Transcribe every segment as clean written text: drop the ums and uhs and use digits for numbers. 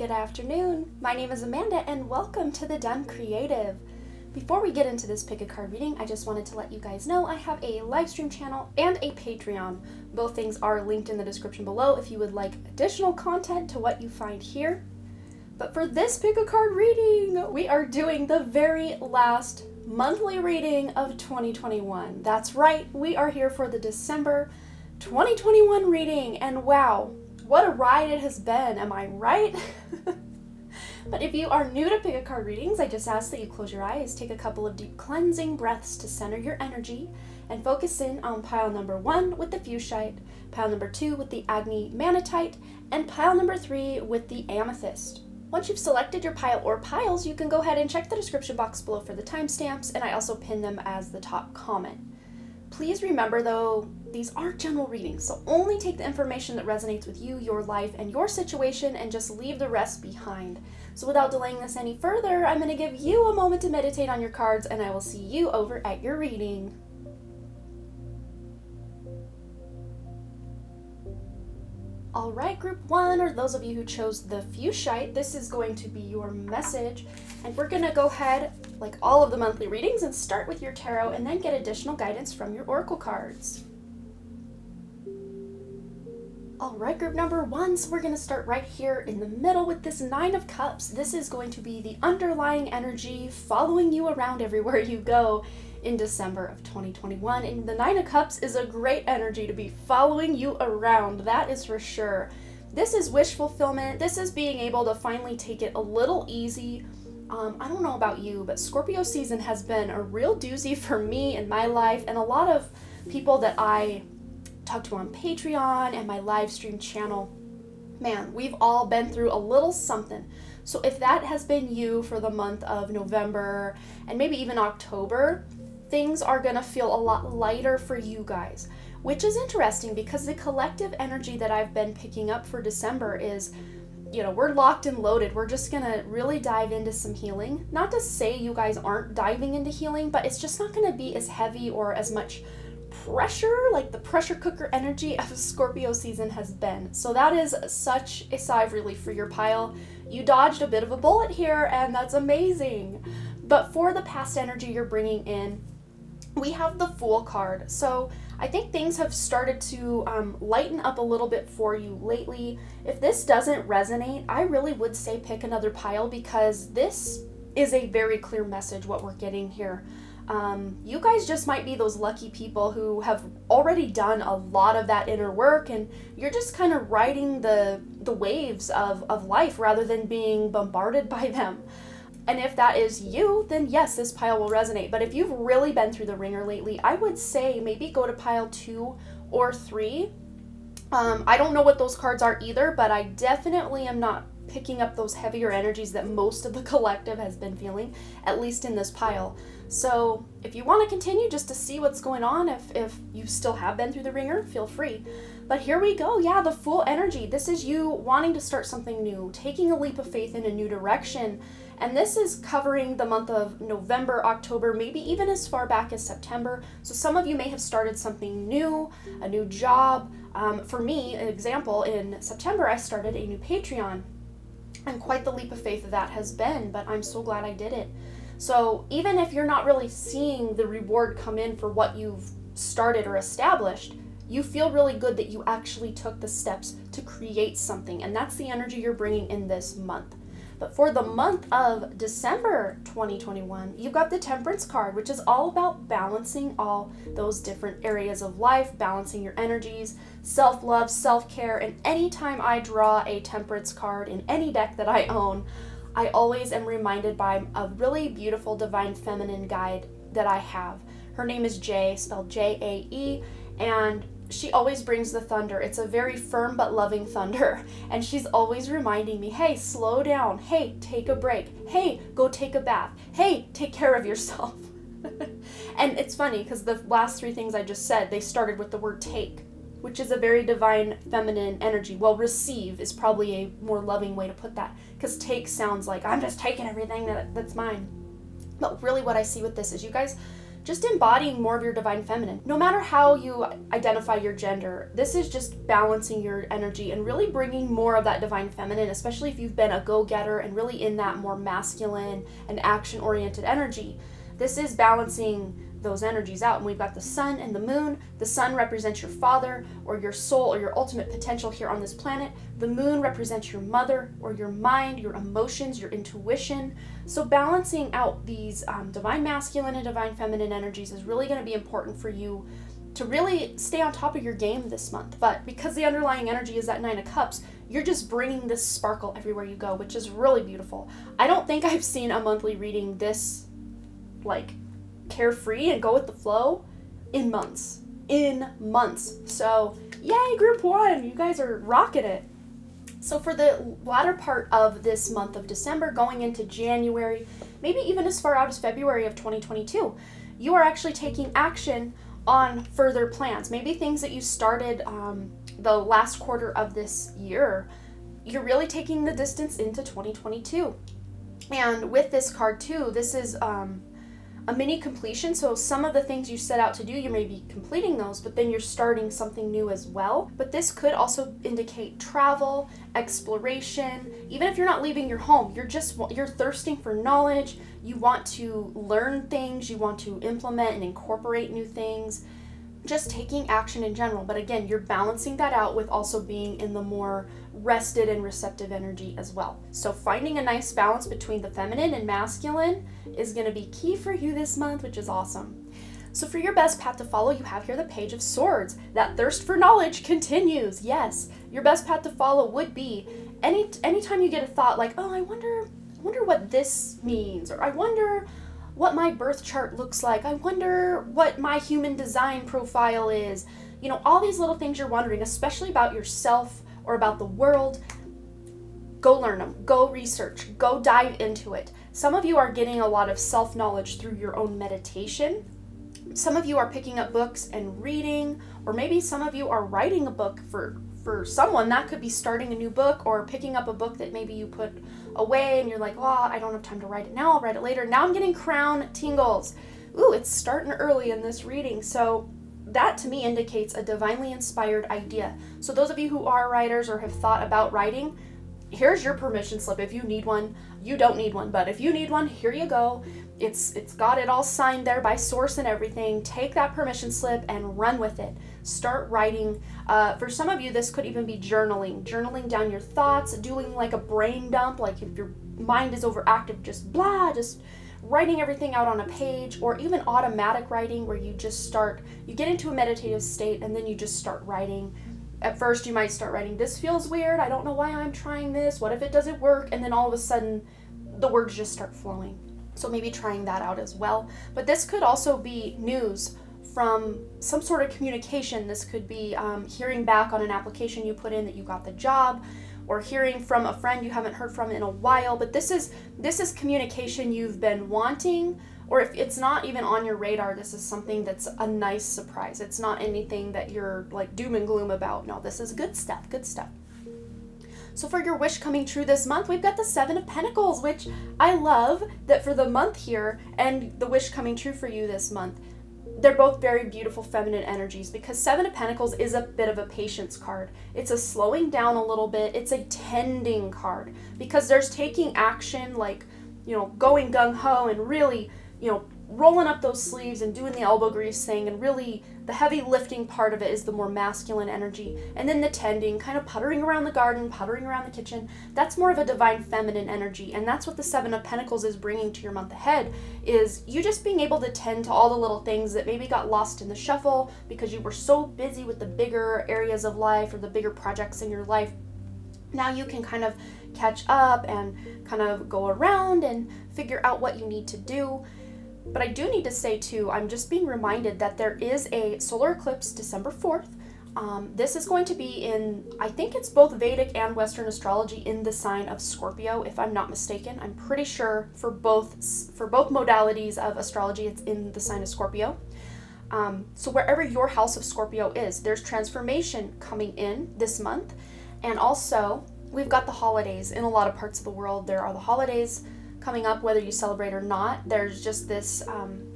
good afternoon. My name is Amanda and welcome to The Done Creative. Before we get into this pick a card reading, I just wanted to let you guys know I have a live stream channel and a Patreon. Both things are linked in the description below if you would like additional content to what you find here. But for this pick a card reading, we are doing the very last monthly reading of 2021. That's right, we are here for the December 2021 reading, and wow, what a ride it has been, am I right? But if you are new to pick a card readings, I just ask that you close your eyes, take a couple of deep cleansing breaths to center your energy, and focus in on pile number 1 with the Fuchsite, pile number 2 with the Agni Manatite, and pile number 3 with the Amethyst. Once you've selected your pile or piles, you can go ahead and check the description box below for the timestamps, and I also pin them as the top comment. Please remember though, these are general readings, so only take the information that resonates with you, your life, and your situation, and just leave the rest behind. So without delaying this any further, I'm going to give you a moment to meditate on your cards, and I will see you over at your reading. Alright, group 1, or those of you who chose the Fuchsite, this is going to be your message. And we're going to go ahead, like all of the monthly readings, and start with your tarot and then get additional guidance from your oracle cards. Alright, group number 1, so we're going to start right here in the middle with this Nine of Cups. This is going to be the underlying energy following you around everywhere you go in December of 2021, and the Nine of Cups is a great energy to be following you around, that is for sure. This is wish fulfillment. This is being able to finally take it a little easy. I don't know about you, but Scorpio season has been a real doozy for me in my life, and a lot of people that I talk to on Patreon and my live stream channel. Man, we've all been through a little something. So if that has been you for the month of November and maybe even October, things are going to feel a lot lighter for you guys, which is interesting because the collective energy that I've been picking up for December is, we're locked and loaded. We're just going to really dive into some healing. Not to say you guys aren't diving into healing, but it's just not going to be as heavy or as much pressure, like the pressure cooker energy of Scorpio season has been. So that is such a sigh of relief for your pile. You dodged a bit of a bullet here, and that's amazing. But for the past energy you're bringing in, we have the Fool card. So I think things have started to lighten up a little bit for you lately. If this doesn't resonate, I really would say pick another pile, because this is a very clear message what we're getting here. You guys just might be those lucky people who have already done a lot of that inner work, and you're just kind of riding the waves of life rather than being bombarded by them. And if that is you, then yes, this pile will resonate. But if you've really been through the ringer lately, I would say maybe go to pile 2 or 3. I don't know what those cards are either, but I definitely am not picking up those heavier energies that most of the collective has been feeling, at least in this pile. So if you want to continue just to see what's going on, if you still have been through the ringer, feel free. But here we go. Yeah, the Fool energy. This is you wanting to start something new, taking a leap of faith in a new direction. And this is covering the month of November, October, maybe even as far back as September. So some of you may have started something new, a new job. For me, an example, in September, I started a new Patreon. And quite the leap of faith that has been, but I'm so glad I did it. So even if you're not really seeing the reward come in for what you've started or established, you feel really good that you actually took the steps to create something. And that's the energy you're bringing in this month. But for the month of December 2021, you've got the Temperance card, which is all about balancing all those different areas of life, balancing your energies, self-love, self-care. And anytime I draw a Temperance card in any deck that I own, I always am reminded by a really beautiful divine feminine guide that I have. Her name is Jae, spelled J-A-E, and she always brings the thunder. It's a very firm but loving thunder. And she's always reminding me, hey, slow down. Hey, take a break. Hey, go take a bath. Hey, take care of yourself. And it's funny because the last 3 things I just said, they started with the word take, which is a very divine feminine energy. Well, receive is probably a more loving way to put that, because take sounds like I'm just taking everything that's mine. But really what I see with this is you guys just embodying more of your divine feminine. No matter how you identify your gender, this is just balancing your energy and really bringing more of that divine feminine, especially if you've been a go-getter and really in that more masculine and action-oriented energy. This is balancing those energies out. And we've got the sun and the moon. The sun represents your father or your soul or your ultimate potential here on this planet. The moon represents your mother or your mind, your emotions, your intuition. So balancing out these divine masculine and divine feminine energies is really going to be important for you to really stay on top of your game this month. But because the underlying energy is that Nine of Cups, you're just bringing this sparkle everywhere you go, which is really beautiful. I don't think I've seen a monthly reading this carefree and go with the flow in months. So yay, group 1, you guys are rocking it. So for the latter part of this month of December, going into January, maybe even as far out as February of 2022, you are actually taking action on further plans. Maybe things that you started the last quarter of this year, you're really taking the distance into 2022. And with this card too, this is a mini completion. So some of the things you set out to do, you may be completing those, but then you're starting something new as well. But this could also indicate travel, exploration. Even if you're not leaving your home, you're thirsting for knowledge. You want to learn things, you want to implement and incorporate new things, just taking action in general. But again, you're balancing that out with also being in the more rested and receptive energy as well. So finding a nice balance between the feminine and masculine is going to be key for you this month, which is awesome. So for your best path to follow, you have here the Page of Swords. That thirst for knowledge continues. Yes, your best path to follow would be anytime you get a thought like, oh, I wonder what this means, or I wonder what my birth chart looks like. I wonder what my human design profile is. You know, all these little things you're wondering, especially about yourself or about the world, go learn them, go research, go dive into it. Some of you are getting a lot of self-knowledge through your own meditation. Some of you are picking up books and reading, or maybe some of you are writing a book for someone. That could be starting a new book or picking up a book that maybe you put away and you're like, oh, I don't have time to write it now, I'll write it later. Now I'm getting crown tingles. Ooh, it's starting early in this reading. So that to me indicates a divinely inspired idea. So those of you who are writers or have thought about writing, here's your permission slip if you need one. You don't need one, but if you need one, here you go. It's got it all signed there by source and everything. Take that permission slip and run with it. Start writing. For some of you, this could even be journaling down your thoughts, doing like a brain dump, like if your mind is overactive, just writing everything out on a page, or even automatic writing where you get into a meditative state and then you just start writing. At first you might start writing, this feels weird, I don't know why I'm trying this, what if it doesn't work? And then all of a sudden the words just start flowing. So maybe trying that out as well. But this could also be news from some sort of communication. This could be hearing back on an application you put in that you got the job, or hearing from a friend you haven't heard from in a while. But this is communication you've been wanting, or if it's not even on your radar, this is something that's a nice surprise. It's not anything that you're like doom and gloom about. No, this is good stuff. So for your wish coming true this month, we've got the Seven of Pentacles, which I love that for the month here and the wish coming true for you this month, they're both very beautiful feminine energies, because Seven of Pentacles is a bit of a patience card. It's a slowing down a little bit. It's a tending card, because there's taking action, like, going gung-ho and really, rolling up those sleeves and doing the elbow grease thing, and really the heavy lifting part of it is the more masculine energy. And then the tending, kind of puttering around the garden, puttering around the kitchen, that's more of a divine feminine energy. And that's what the Seven of Pentacles is bringing to your month ahead, is you just being able to tend to all the little things that maybe got lost in the shuffle because you were so busy with the bigger areas of life or the bigger projects in your life. Now you can kind of catch up and kind of go around and figure out what you need to do. But I do need to say too, I'm just being reminded that there is a solar eclipse December 4th. This is going to be in, I think it's both Vedic and Western astrology, in the sign of Scorpio, if I'm not mistaken. I'm pretty sure for both modalities of astrology, it's in the sign of Scorpio. So wherever your house of Scorpio is, there's transformation coming in this month. And also, we've got the holidays in a lot of parts of the world. There are the holidays coming up, whether you celebrate or not. There's just this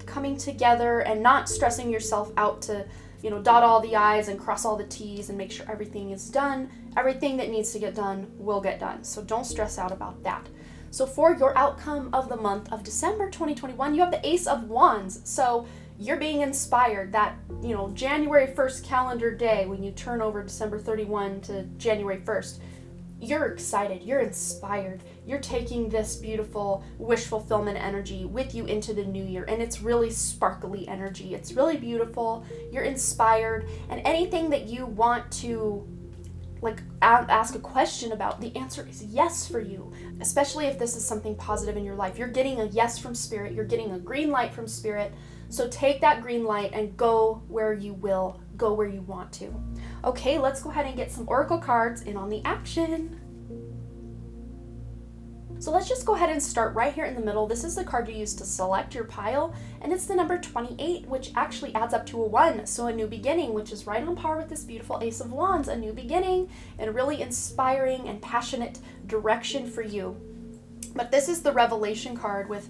coming together and not stressing yourself out to, dot all the I's and cross all the T's and make sure everything is done. Everything that needs to get done will get done. So don't stress out about that. So for your outcome of the month of December 2021, you have the Ace of Wands. So you're being inspired that, January 1st calendar day, when you turn over December 31 to January 1st, you're excited, you're inspired, you're taking this beautiful wish fulfillment energy with you into the new year, and it's really sparkly energy. It's really beautiful, you're inspired, and anything that you want to ask a question about, the answer is yes for you, especially if this is something positive in your life. You're getting a yes from Spirit, you're getting a green light from Spirit, so take that green light and go where you will, go where you want to. Okay, let's go ahead and get some oracle cards in on the action. So let's just go ahead and start right here in the middle. This is the card you use to select your pile, and it's the number 28, which actually adds up to a 1, so a new beginning, which is right on par with this beautiful Ace of Wands, a new beginning, and a really inspiring and passionate direction for you. But this is the Revelation card with,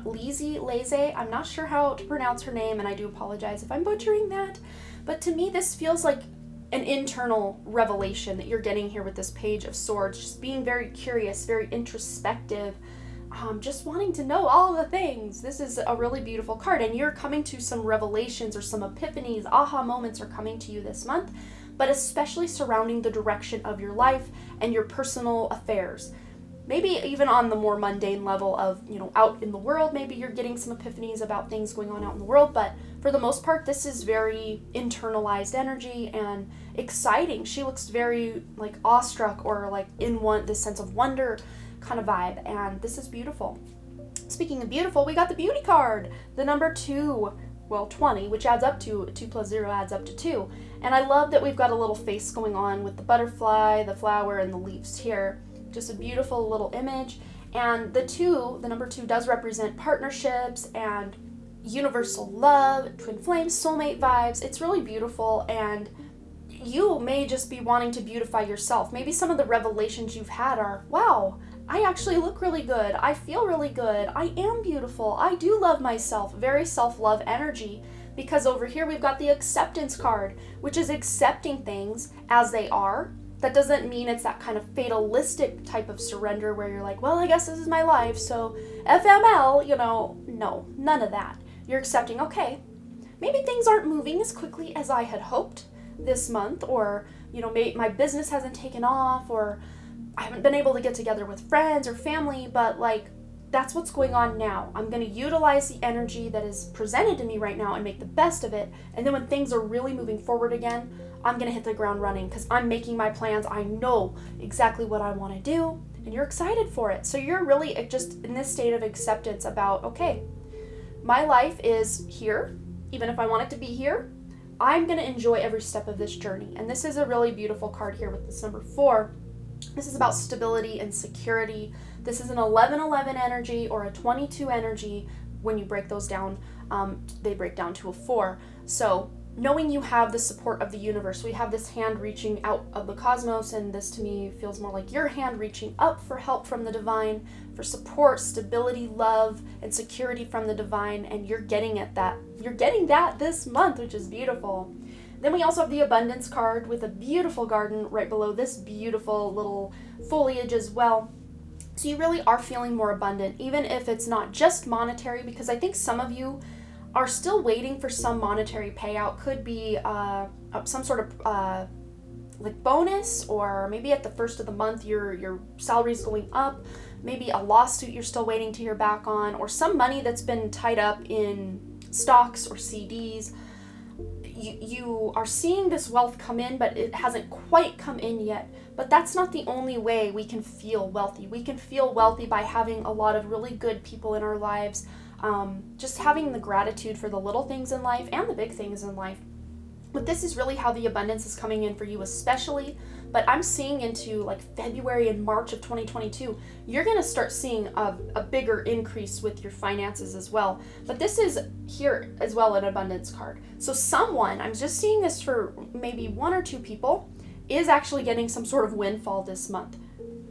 Lizzie Laze. I'm not sure how to pronounce her name, and I do apologize if I'm butchering that. But to me, this feels like an internal revelation that you're getting here with this Page of Swords. Just being very curious, very introspective, just wanting to know all the things. This is a really beautiful card, and you're coming to some revelations or some epiphanies, aha moments are coming to you this month, but especially surrounding the direction of your life and your personal affairs. Maybe even on the more mundane level of, out in the world, maybe you're getting some epiphanies about things going on out in the world, but for the most part, this is very internalized energy and exciting. She looks very awestruck or in this sense of wonder kind of vibe, and this is beautiful. Speaking of beautiful, we got the Beauty card, the number 20, which adds up to 2 plus 0 adds up to 2. And I love that we've got a little face going on with the butterfly, the flower, and the leaves here. Just a beautiful little image. And the number 2 does represent partnerships and universal love, twin flames, soulmate vibes. It's really beautiful, and you may just be wanting to beautify yourself. Maybe some of the revelations you've had are, wow, I actually look really good. I feel really good. I am beautiful. I do love myself. Very self-love energy. Because over here we've got the Acceptance card, which is accepting things as they are. That doesn't mean it's that kind of fatalistic type of surrender where you're like, well, I guess this is my life, so FML, no, none of that. You're accepting, okay, maybe things aren't moving as quickly as I had hoped this month, or, maybe my business hasn't taken off, or I haven't been able to get together with friends or family, but that's what's going on now. I'm going to utilize the energy that is presented to me right now and make the best of it, and then when things are really moving forward again, I'm going to hit the ground running because I'm making my plans. I know exactly what I want to do, and you're excited for it. So you're really just in this state of acceptance about, okay, my life is here. Even if I want it to be here, I'm going to enjoy every step of this journey. And this is a really beautiful card here with this number 4. This is about stability and security. This is an 11-11 energy or a 22 energy. When you break those down, they break down to a 4. So knowing you have the support of the universe, we have this hand reaching out of the cosmos, and this to me feels more like your hand reaching up for help from the divine, for support, stability, love, and security from the divine, and you're getting that. You're getting that this month, which is beautiful. Then we also have the Abundance card with a beautiful garden right below this beautiful little foliage as well. So you really are feeling more abundant, even if it's not just monetary, because I think some of you are still waiting for some monetary payout. Could be some sort of bonus, or maybe at the first of the month your salary's going up, maybe a lawsuit you're still waiting to hear back on, or some money that's been tied up in stocks or CDs. You are seeing this wealth come in, but it hasn't quite come in yet. But that's not the only way we can feel wealthy. We can feel wealthy by having a lot of really good people in our lives, just having the gratitude for the little things in life and the big things in life. But this is really how the abundance is coming in for you especially. But I'm seeing into February and March of 2022, you're going to start seeing a bigger increase with your finances as well. But this is here as well an abundance card. So someone, I'm just seeing this for maybe 1 or 2 people, is actually getting some sort of windfall this month.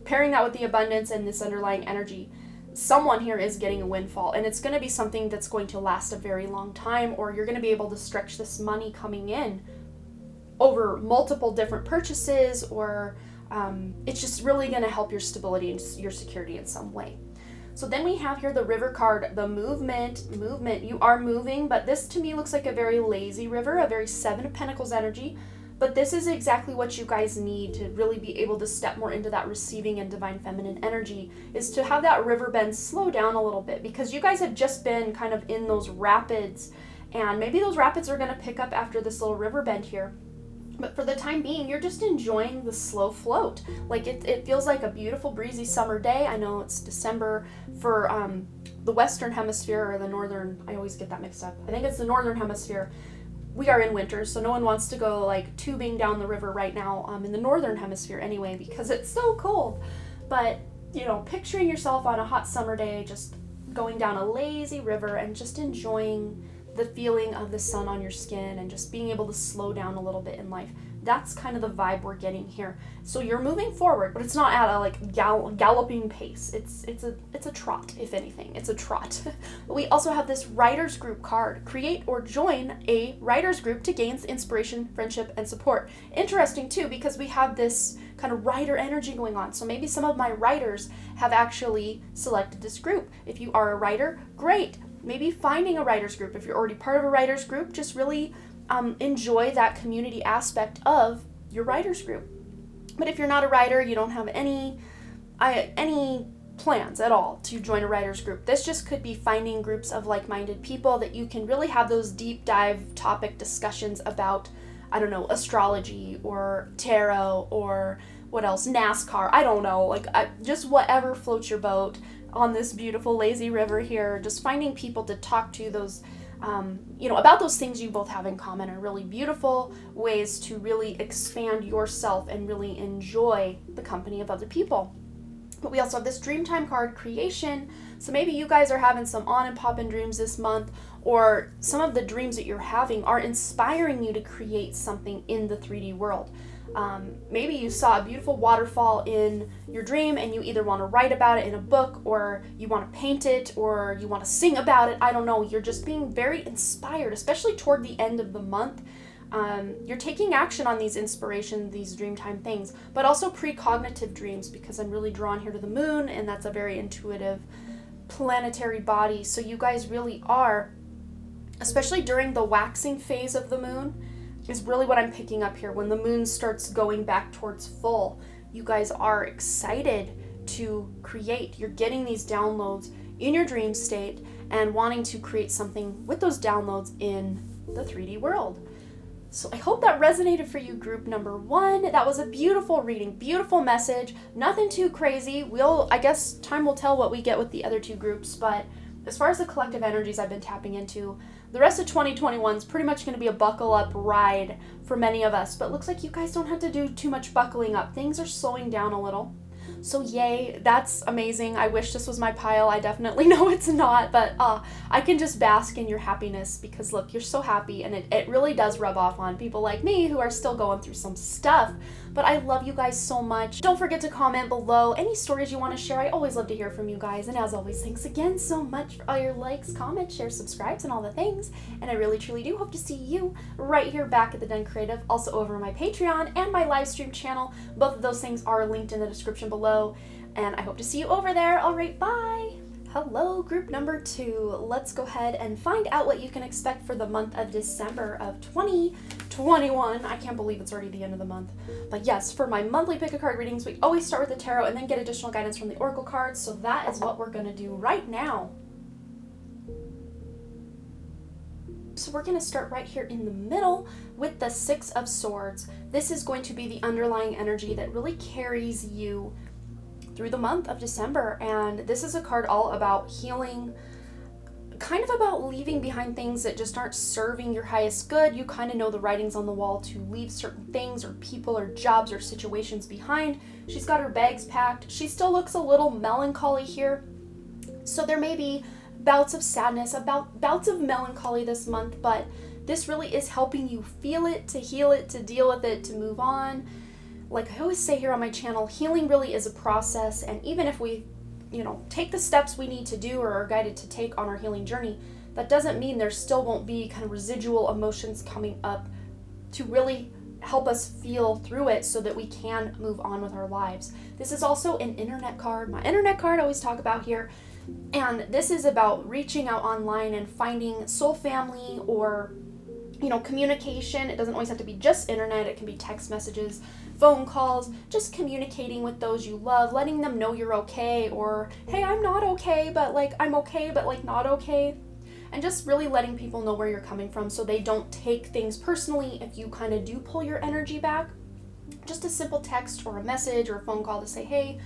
Pairing that with the abundance and this underlying energy. someone here is getting a windfall, and it's going to be something that's going to last a very long time, or you're going to be able to stretch this money coming in over multiple different purchases, or it's just really going to help your stability and your security in some way. So then we have here the river card, the movement. You are moving, but this to me looks like a very lazy river, a very Seven of Pentacles energy. But this is exactly what you guys need to really be able to step more into that receiving and divine feminine energy, is to have that river bend slow down a little bit, because you guys have just been kind of in those rapids, and maybe those rapids are going to pick up after this little river bend here. But for the time being, you're just enjoying the slow float. Like it feels like a beautiful breezy summer day. I know it's December for the Western Hemisphere, or the Northern, I always get that mixed up. I think it's the Northern Hemisphere. We are in winter, so no one wants to go like tubing down the river right now in the Northern Hemisphere anyway, because it's so cold. But, you know, picturing yourself on a hot summer day, just going down a lazy river and just enjoying the feeling of the sun on your skin and just being able to slow down a little bit in life. That's kind of the vibe we're getting here. So you're moving forward, but it's not at a like galloping pace. It's a trot, if anything. It's a trot. We also have this writers group card. Create or join a writers group to gain inspiration, friendship, and support. Interesting too, because we have this kind of writer energy going on. So maybe some of my writers have actually selected this group. If you are a writer, great. Maybe finding a writers group. If you're already part of a writers group, just really enjoy that community aspect of your writers group. But if you're not a writer, you don't have any plans at all to join a writers group, this just could be finding groups of like-minded people that you can really have those deep dive topic discussions about, I don't know, astrology or tarot or what else, NASCAR, I don't know, like just whatever floats your boat on this beautiful lazy river here. Just finding people to talk to, those about those things you both have in common, are really beautiful ways to really expand yourself and really enjoy the company of other people. But we also have this Dreamtime card, creation. So maybe you guys are having some on and poppin' dreams this month, or some of the dreams that you're having are inspiring you to create something in the 3D world. Maybe you saw a beautiful waterfall in your dream and you either want to write about it in a book, or you want to paint it, or you want to sing about it. I don't know. You're just being very inspired, especially toward the end of the month. You're taking action on these inspirations, these Dreamtime things, but also precognitive dreams, because I'm really drawn here to the moon, and that's a very intuitive planetary body. So you guys really are, especially during the waxing phase of the moon, is really what I'm picking up here. When the moon starts going back towards full, you guys are excited to create. You're getting these downloads in your dream state and wanting to create something with those downloads in the 3D world. So I hope that resonated for you, group number 1. That was a beautiful reading, beautiful message, nothing too crazy. I guess time will tell what we get with the other 2 groups, but as far as the collective energies I've been tapping into, the rest of 2021 is pretty much going to be a buckle up ride for many of us, but looks like you guys don't have to do too much buckling up. Things are slowing down a little. So yay, that's amazing. I wish this was my pile. I definitely know it's not, but I can just bask in your happiness, because look, you're so happy, and it really does rub off on people like me who are still going through some stuff. But I love you guys so much. Don't forget to comment below any stories you want to share. I always love to hear from you guys. And as always, thanks again so much for all your likes, comments, shares, subscribes, and all the things. And I really truly do hope to see you right here back at the Den Creative, also over my Patreon and my live stream channel. Both of those things are linked in the description below. And I hope to see you over there. All right, bye. Hello, group number 2. Let's go ahead and find out what you can expect for the month of December of 2021. I can't believe it's already the end of the month. But yes, for my monthly pick a card readings, we always start with the tarot and then get additional guidance from the oracle cards. So that is what we're going to do right now. So we're going to start right here in the middle with the 6 of Swords. This is going to be the underlying energy that really carries you through the month of December, and this is a card all about healing, kind of about leaving behind things that just aren't serving your highest good. You kind of know the writings on the wall to leave certain things or people or jobs or situations behind. She's got her bags packed. She still looks a little melancholy here, so there may be bouts of sadness, bouts of melancholy this month, but this really is helping you feel it, to heal it, to deal with it, to move on. Like I always say here on my channel, healing really is a process, and even if we take the steps we need to do or are guided to take on our healing journey, that doesn't mean there still won't be kind of residual emotions coming up to really help us feel through it so that we can move on with our lives. This is also an internet card. My internet card I always talk about here. And this is about reaching out online and finding soul family or, communication. It doesn't always have to be just internet. It can be text messages, phone calls, just communicating with those you love, letting them know you're okay, or, hey, I'm not okay, but I'm okay, but not okay. And just really letting people know where you're coming from so they don't take things personally if you kind of do pull your energy back. Just a simple text or a message or a phone call to say, hey,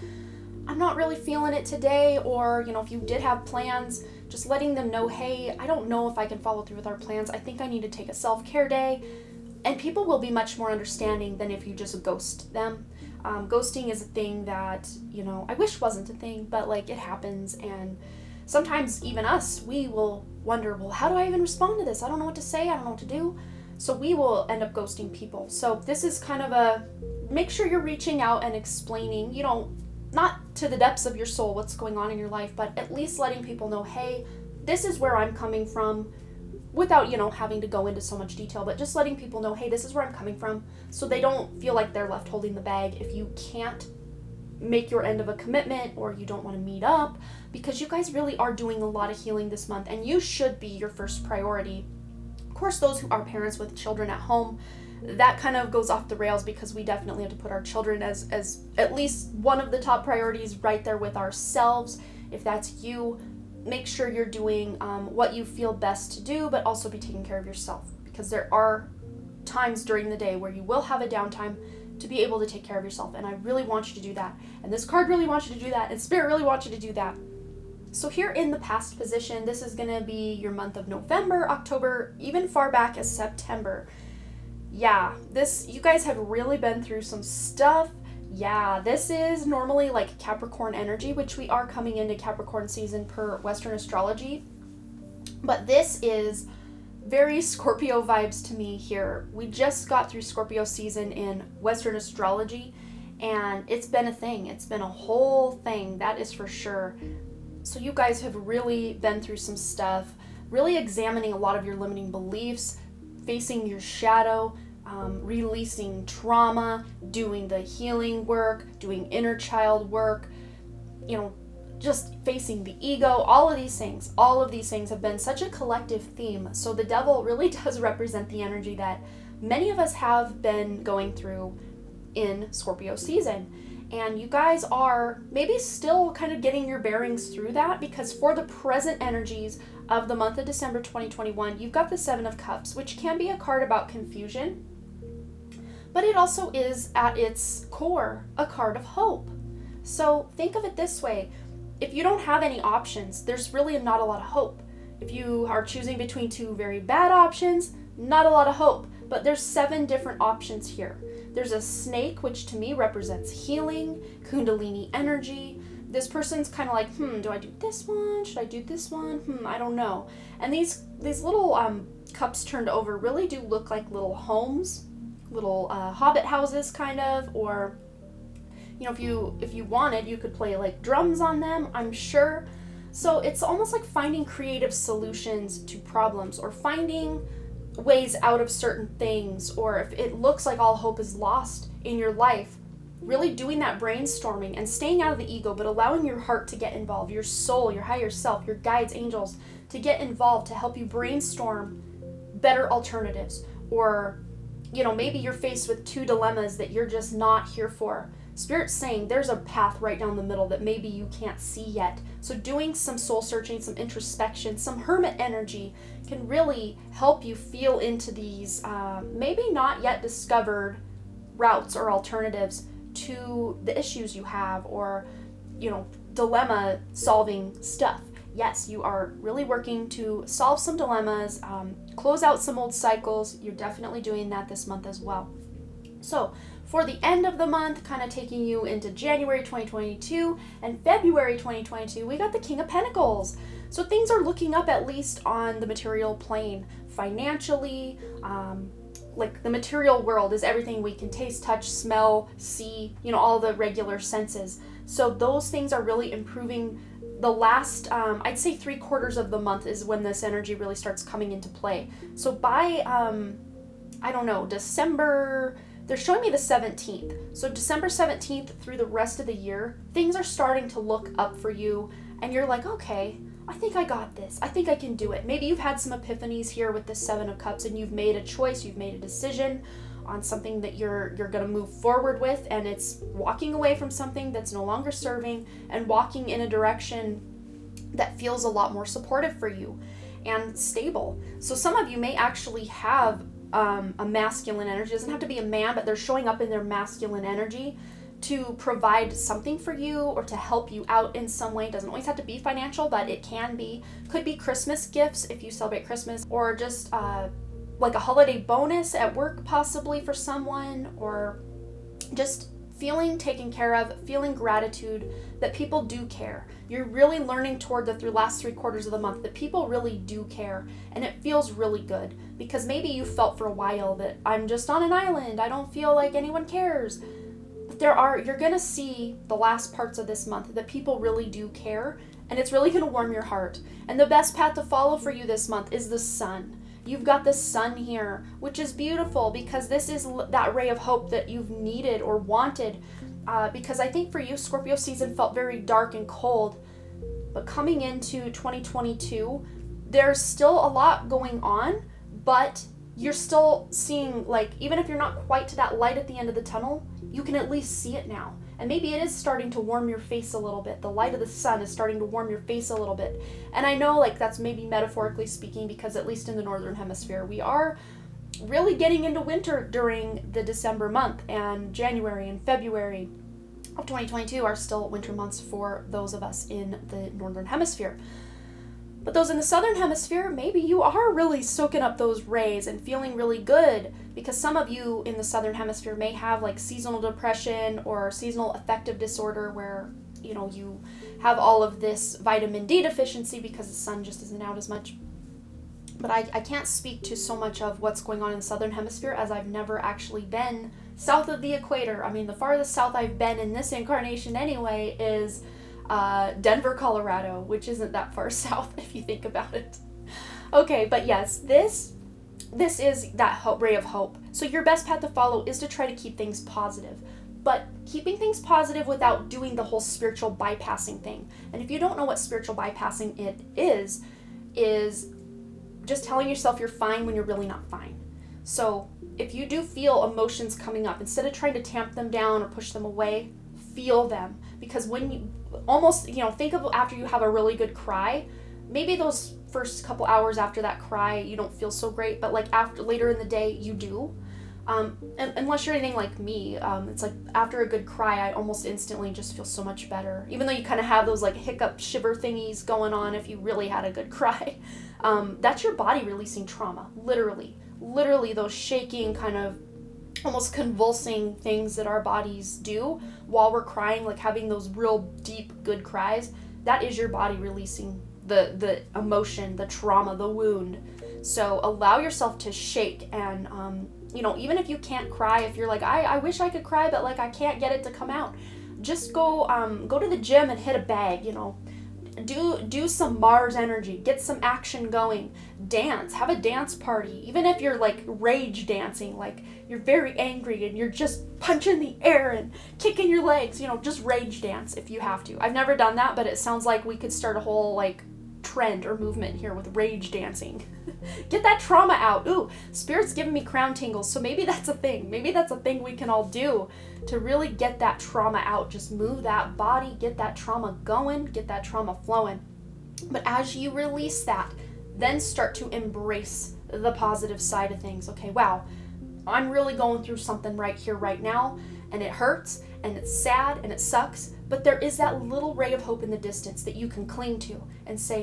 I'm not really feeling it today, or, if you did have plans, just letting them know, hey, I don't know if I can follow through with our plans. I think I need to take a self-care day. And people will be much more understanding than if you just ghost them. Ghosting is a thing that, I wish wasn't a thing, but it happens. And sometimes even us, we will wonder, well, how do I even respond to this? I don't know what to say. I don't know what to do. So we will end up ghosting people. So this is kind of make sure you're reaching out and explaining, not to the depths of your soul what's going on in your life, but at least letting people know, hey, this is where I'm coming from, without, having to go into so much detail, but just letting people know, hey, this is where I'm coming from, so they don't feel like they're left holding the bag if you can't make your end of a commitment or you don't want to meet up, because you guys really are doing a lot of healing this month, and you should be your first priority. Of course, those who are parents with children at home, that kind of goes off the rails because we definitely have to put our children as at least one of the top priorities right there with ourselves. If that's you, make sure you're doing what you feel best to do, but also be taking care of yourself, because there are times during the day where you will have a downtime to be able to take care of yourself, and I really want you to do that, and this card really wants you to do that, and Spirit really wants you to do that. So here in the past position, this is going to be your month of November, October, even far back as September. Yeah, you guys have really been through some stuff. Yeah, this is normally Capricorn energy, which we are coming into Capricorn season per Western astrology. But this is very Scorpio vibes to me here. We just got through Scorpio season in Western astrology, and it's been a thing. It's been a whole thing, that is for sure. So you guys have really been through some stuff, really examining a lot of your limiting beliefs, facing your shadow, releasing trauma, doing the healing work, doing inner child work, just facing the ego. All of these things have been such a collective theme. So the devil really does represent the energy that many of us have been going through in Scorpio season. And you guys are maybe still kind of getting your bearings through that, because for the present energies of the month of December 2021, you've got the Seven of Cups, which can be a card about confusion, but it also is at its core a card of hope. So think of it this way. If you don't have any options, there's really not a lot of hope. If you are choosing between two very bad options, not a lot of hope, but there's 7 different options here. There's a snake, which to me represents healing, Kundalini energy. This person's kind of like, do I do this one? Should I do this one? I don't know. And these little cups turned over really do look like little homes, little hobbit houses kind of, or if you wanted, you could play drums on them, I'm sure. So it's almost like finding creative solutions to problems, or finding ways out of certain things, or if it looks like all hope is lost in your life, really doing that brainstorming and staying out of the ego, but allowing your heart to get involved, your soul, your higher self, your guides, angels, to get involved to help you brainstorm better alternatives. Or maybe you're faced with 2 dilemmas that you're just not here for. Spirit's saying there's a path right down the middle that maybe you can't see yet. So doing some soul searching, some introspection, some hermit energy can really help you feel into these maybe not yet discovered routes or alternatives to the issues you have, or dilemma solving stuff. Yes, you are really working to solve some dilemmas, close out some old cycles. You're definitely doing that this month as well. So for the end of the month, kind of taking you into January 2022 and February 2022, we got the King of Pentacles. So things are looking up, at least on the material plane, financially. The material world is everything we can taste, touch, smell, see, all the regular senses. So those things are really improving. The last, I'd say 3/4 of the month is when this energy really starts coming into play. So by, I don't know, December, they're showing me the 17th. So December 17th through the rest of the year, things are starting to look up for you. And you're like, okay, I think I got this. I think I can do it. Maybe you've had some epiphanies here with the Seven of Cups and you've made a choice, you've made a decision on something that you're going to move forward with, and it's walking away from something that's no longer serving and walking in a direction that feels a lot more supportive for you and stable. So some of you may actually have a masculine energy. It doesn't have to be a man, but they're showing up in their masculine energy to provide something for you or to help you out in some way. It doesn't always have to be financial, but it can be. Could be Christmas gifts if you celebrate Christmas, or just like a holiday bonus at work possibly for someone, or just feeling taken care of, feeling gratitude that people do care. You're really learning toward the last 3/4 of the month that people really do care, and it feels really good, because maybe you felt for a while that I'm just on an island, I don't feel like anyone cares. But you're gonna see the last parts of this month that people really do care, and it's really gonna warm your heart. And the best path to follow for you this month is the sun. You've got the sun here, which is beautiful, because this is that ray of hope that you've needed or wanted. Because I think for you, Scorpio season felt very dark and cold. But coming into 2022, there's still a lot going on, but you're still seeing, like, even if you're not quite to that light at the end of the tunnel, you can at least see it now. And maybe it is starting to warm your face a little bit. The light of the sun is starting to warm your face a little bit. And I know, like, that's maybe metaphorically speaking, because at least in the Northern Hemisphere, we are really getting into winter during the December month, and January and February of 2022 are still winter months for those of us in the Northern Hemisphere. But those in the Southern Hemisphere, maybe you are really soaking up those rays and feeling really good, because some of you in the Southern Hemisphere may have like seasonal depression or seasonal affective disorder, where, you know, you have all of this vitamin D deficiency because the sun just isn't out as much. But I can't speak to so much of what's going on in the Southern Hemisphere, as I've never actually been south of the equator. I mean, the farthest south I've been in this incarnation anyway is Denver, Colorado, which isn't that far south if you think about it. Okay, but yes, this is that ray of hope. So your best path to follow is to try to keep things positive, but keeping things positive without doing the whole spiritual bypassing thing. And if you don't know what spiritual bypassing it is just telling yourself you're fine when you're really not fine. So if you do feel emotions coming up, instead of trying to tamp them down or push them away, feel them. Because when you almost, think of after you have a really good cry, maybe those first couple hours after that cry, you don't feel so great, but like later in the day, you do. And unless you're anything like me, it's like after a good cry, I almost instantly just feel so much better. Even though you kind of have those like hiccup shiver thingies going on if you really had a good cry. That's your body releasing trauma, literally those shaking kind of almost convulsing things that our bodies do while we're crying, like having those real deep good cries. That is your body releasing the emotion, the trauma, the wound. So allow yourself to shake, and even if you can't cry, if you're like, I wish I could cry, but like I can't get it to come out, just go to the gym and hit a bag, do some Mars energy, get some action going, dance, have a dance party. Even if you're like rage dancing, like you're very angry and you're just punching the air and kicking your legs, just rage dance if you have to. I've never done that, but it sounds like we could start a whole like trend or movement here with rage dancing. Get that trauma out. Ooh, Spirit's giving me crown tingles, so maybe that's a thing. Maybe that's a thing we can all do to really get that trauma out. Just move that body, get that trauma going, get that trauma flowing. But as you release that, then start to embrace the positive side of things. Okay, wow, I'm really going through something right here, right now, and it hurts, and it's sad, and it sucks, but there is that little ray of hope in the distance that you can cling to and say,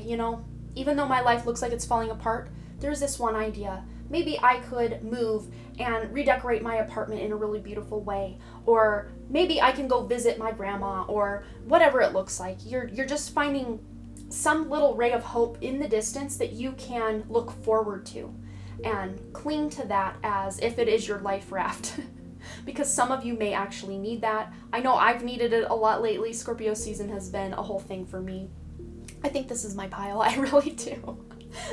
even though my life looks like it's falling apart, there's this one idea. Maybe I could move and redecorate my apartment in a really beautiful way. Or maybe I can go visit my grandma, or whatever it looks like. You're just finding some little ray of hope in the distance that you can look forward to and cling to that as if it is your life raft. because some of you may actually need that. I know I've needed it a lot lately. Scorpio season has been a whole thing for me. I think this is my pile. I really do.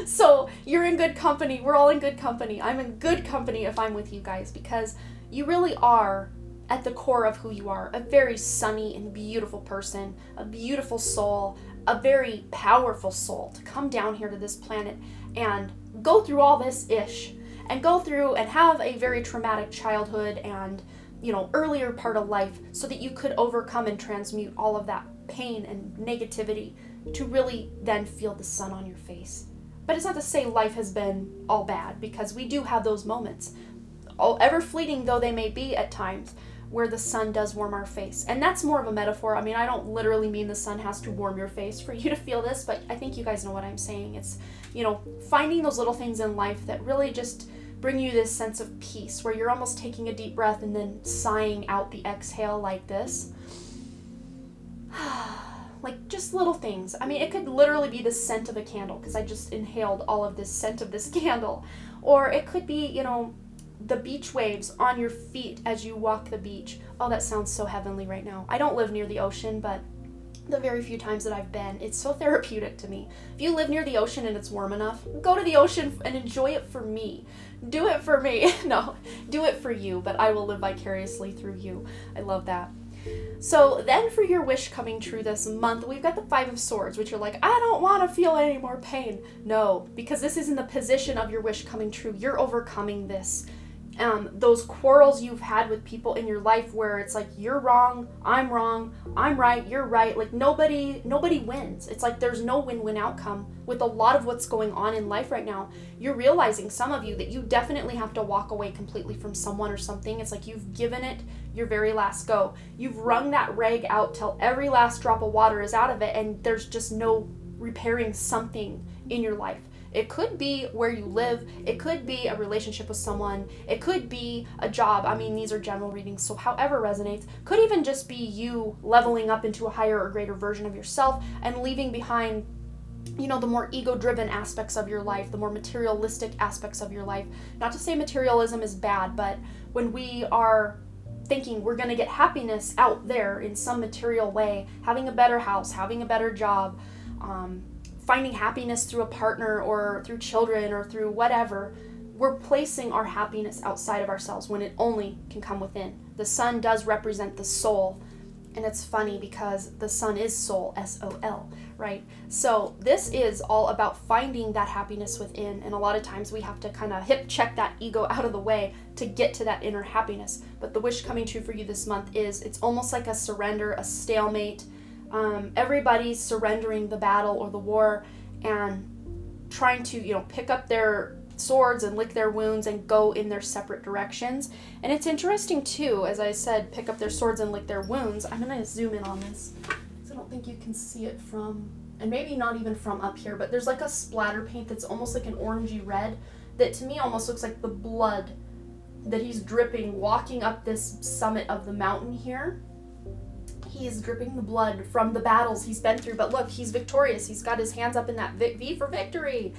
So you're in good company. We're all in good company. I'm in good company if I'm with you guys, because you really are at the core of who you are, a very sunny and beautiful person, a beautiful soul, a very powerful soul to come down here to this planet and go through all this ish and go through and have a very traumatic childhood and, earlier part of life, so that you could overcome and transmute all of that pain and negativity to really then feel the sun on your face. But it's not to say life has been all bad, because we do have those moments, ever fleeting though they may be at times, where the sun does warm our face. And that's more of a metaphor. I mean, I don't literally mean the sun has to warm your face for you to feel this, but I think you guys know what I'm saying. It's, finding those little things in life that really just bring you this sense of peace, where you're almost taking a deep breath and then sighing out the exhale like this. Like just little things. I mean, it could literally be the scent of a candle, because I just inhaled all of this scent of this candle. Or it could be, the beach waves on your feet as you walk the beach. Oh, that sounds so heavenly right now. I don't live near the ocean, but the very few times that I've been, it's so therapeutic to me. If you live near the ocean and it's warm enough, go to the ocean and enjoy it for me. Do it for me. No, do it for you, but I will live vicariously through you. I love that. So then for your wish coming true this month, we've got the Five of Swords, which you're like, I don't want to feel any more pain. No, because this is in the position of your wish coming true. You're overcoming this. Those quarrels you've had with people in your life where it's like, you're wrong, I'm right, you're right. Like nobody wins. It's like there's no win-win outcome with a lot of what's going on in life right now. You're realizing, some of you, that you definitely have to walk away completely from someone or something. It's like you've given it your very last go. You've wrung that rag out till every last drop of water is out of it, and there's just no repairing something in your life. It could be where you live. It could be a relationship with someone. It could be a job. I mean, these are general readings, so however resonates. Could even just be you leveling up into a higher or greater version of yourself and leaving behind, the more ego-driven aspects of your life, the more materialistic aspects of your life. Not to say materialism is bad, but when we are thinking we're going to get happiness out there in some material way, having a better house, having a better job, finding happiness through a partner or through children or through whatever, we're placing our happiness outside of ourselves when it only can come within. The sun does represent the soul, and it's funny because the sun is soul, S-O-L, right? So this is all about finding that happiness within, and a lot of times we have to kind of hip check that ego out of the way to get to that inner happiness. But the wish coming true for you this month is, it's almost like a surrender, a stalemate. Everybody's surrendering the battle or the war and trying to, pick up their swords and lick their wounds and go in their separate directions. And it's interesting too, as I said, pick up their swords and lick their wounds. I'm going to zoom in on this because I don't think you can see it from, and maybe not even from up here, but there's like a splatter paint that's almost like an orangey red that to me almost looks like the blood that he's dripping walking up this summit of the mountain here. He is dripping the blood from the battles he's been through, but look, he's victorious. He's got his hands up in that V for victory.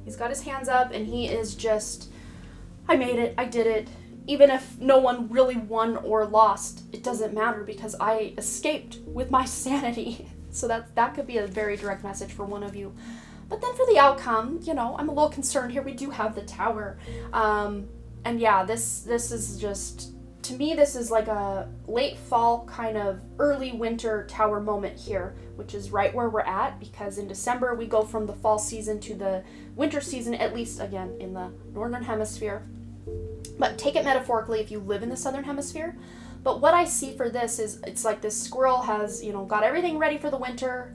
He's got his hands up, and he is just, I made it, I did it. Even if no one really won or lost, it doesn't matter because I escaped with my sanity. So that could be a very direct message for one of you. But then for the outcome, I'm a little concerned here. We do have the Tower. And yeah, this is just, to me, this is like a late fall kind of early winter Tower moment here, which is right where we're at, because in December we go from the fall season to the winter season, at least again in the northern hemisphere. But take it metaphorically if you live in the southern hemisphere. But what I see for this is, it's like this squirrel has, got everything ready for the winter.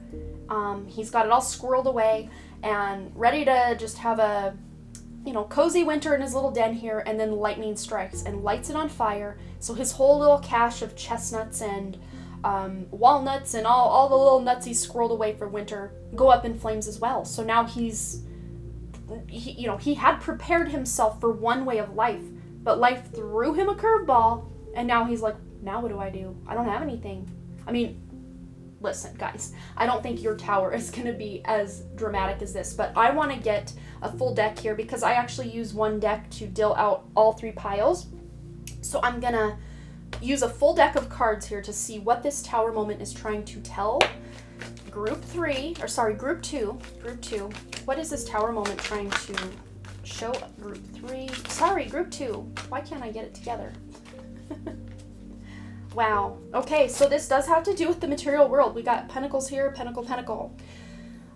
He's got it all squirreled away and ready to just have a cozy winter in his little den here, and then lightning strikes and lights it on fire. So his whole little cache of chestnuts and walnuts and all the little nuts he squirreled away for winter go up in flames as well. So now he had prepared himself for one way of life, but life threw him a curveball, and now he's like, now what do? I don't have anything. I mean, listen, guys, I don't think your tower is going to be as dramatic as this, but I want to get a full deck here because I actually use one deck to deal out all three piles. So I'm going to use a full deck of cards here to see what this Tower moment is trying to tell group 2. What is this Tower moment trying to show group 3? Sorry, group 2. Why can't I get it together? Wow. Okay, so this does have to do with the material world. We got Pentacles here, Pentacle.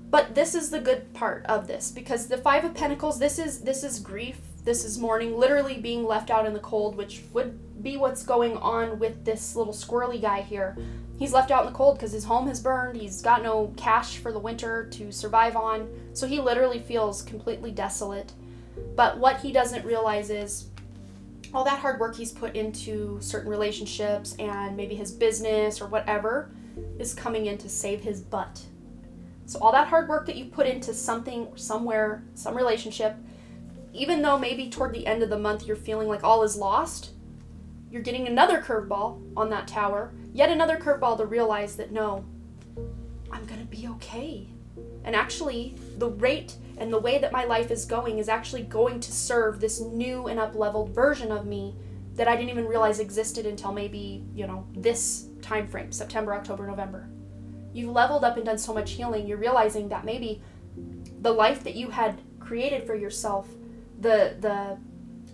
But this is the good part of this, because the 5 of Pentacles, this is grief. This is mourning, literally being left out in the cold, which would be what's going on with this little squirrely guy here. He's left out in the cold because his home has burned. He's got no cash for the winter to survive on. So he literally feels completely desolate. But what he doesn't realize is all that hard work he's put into certain relationships and maybe his business or whatever is coming in to save his butt. So all that hard work that you put into something, somewhere, some relationship, even though maybe toward the end of the month you're feeling like all is lost, you're getting another curveball on that Tower, yet another curveball to realize that no, I'm gonna be okay. And actually, the rate and the way that my life is going is actually going to serve this new and up-leveled version of me that I didn't even realize existed until maybe, this time frame, September, October, November. You've leveled up and done so much healing, you're realizing that maybe the life that you had created for yourself, the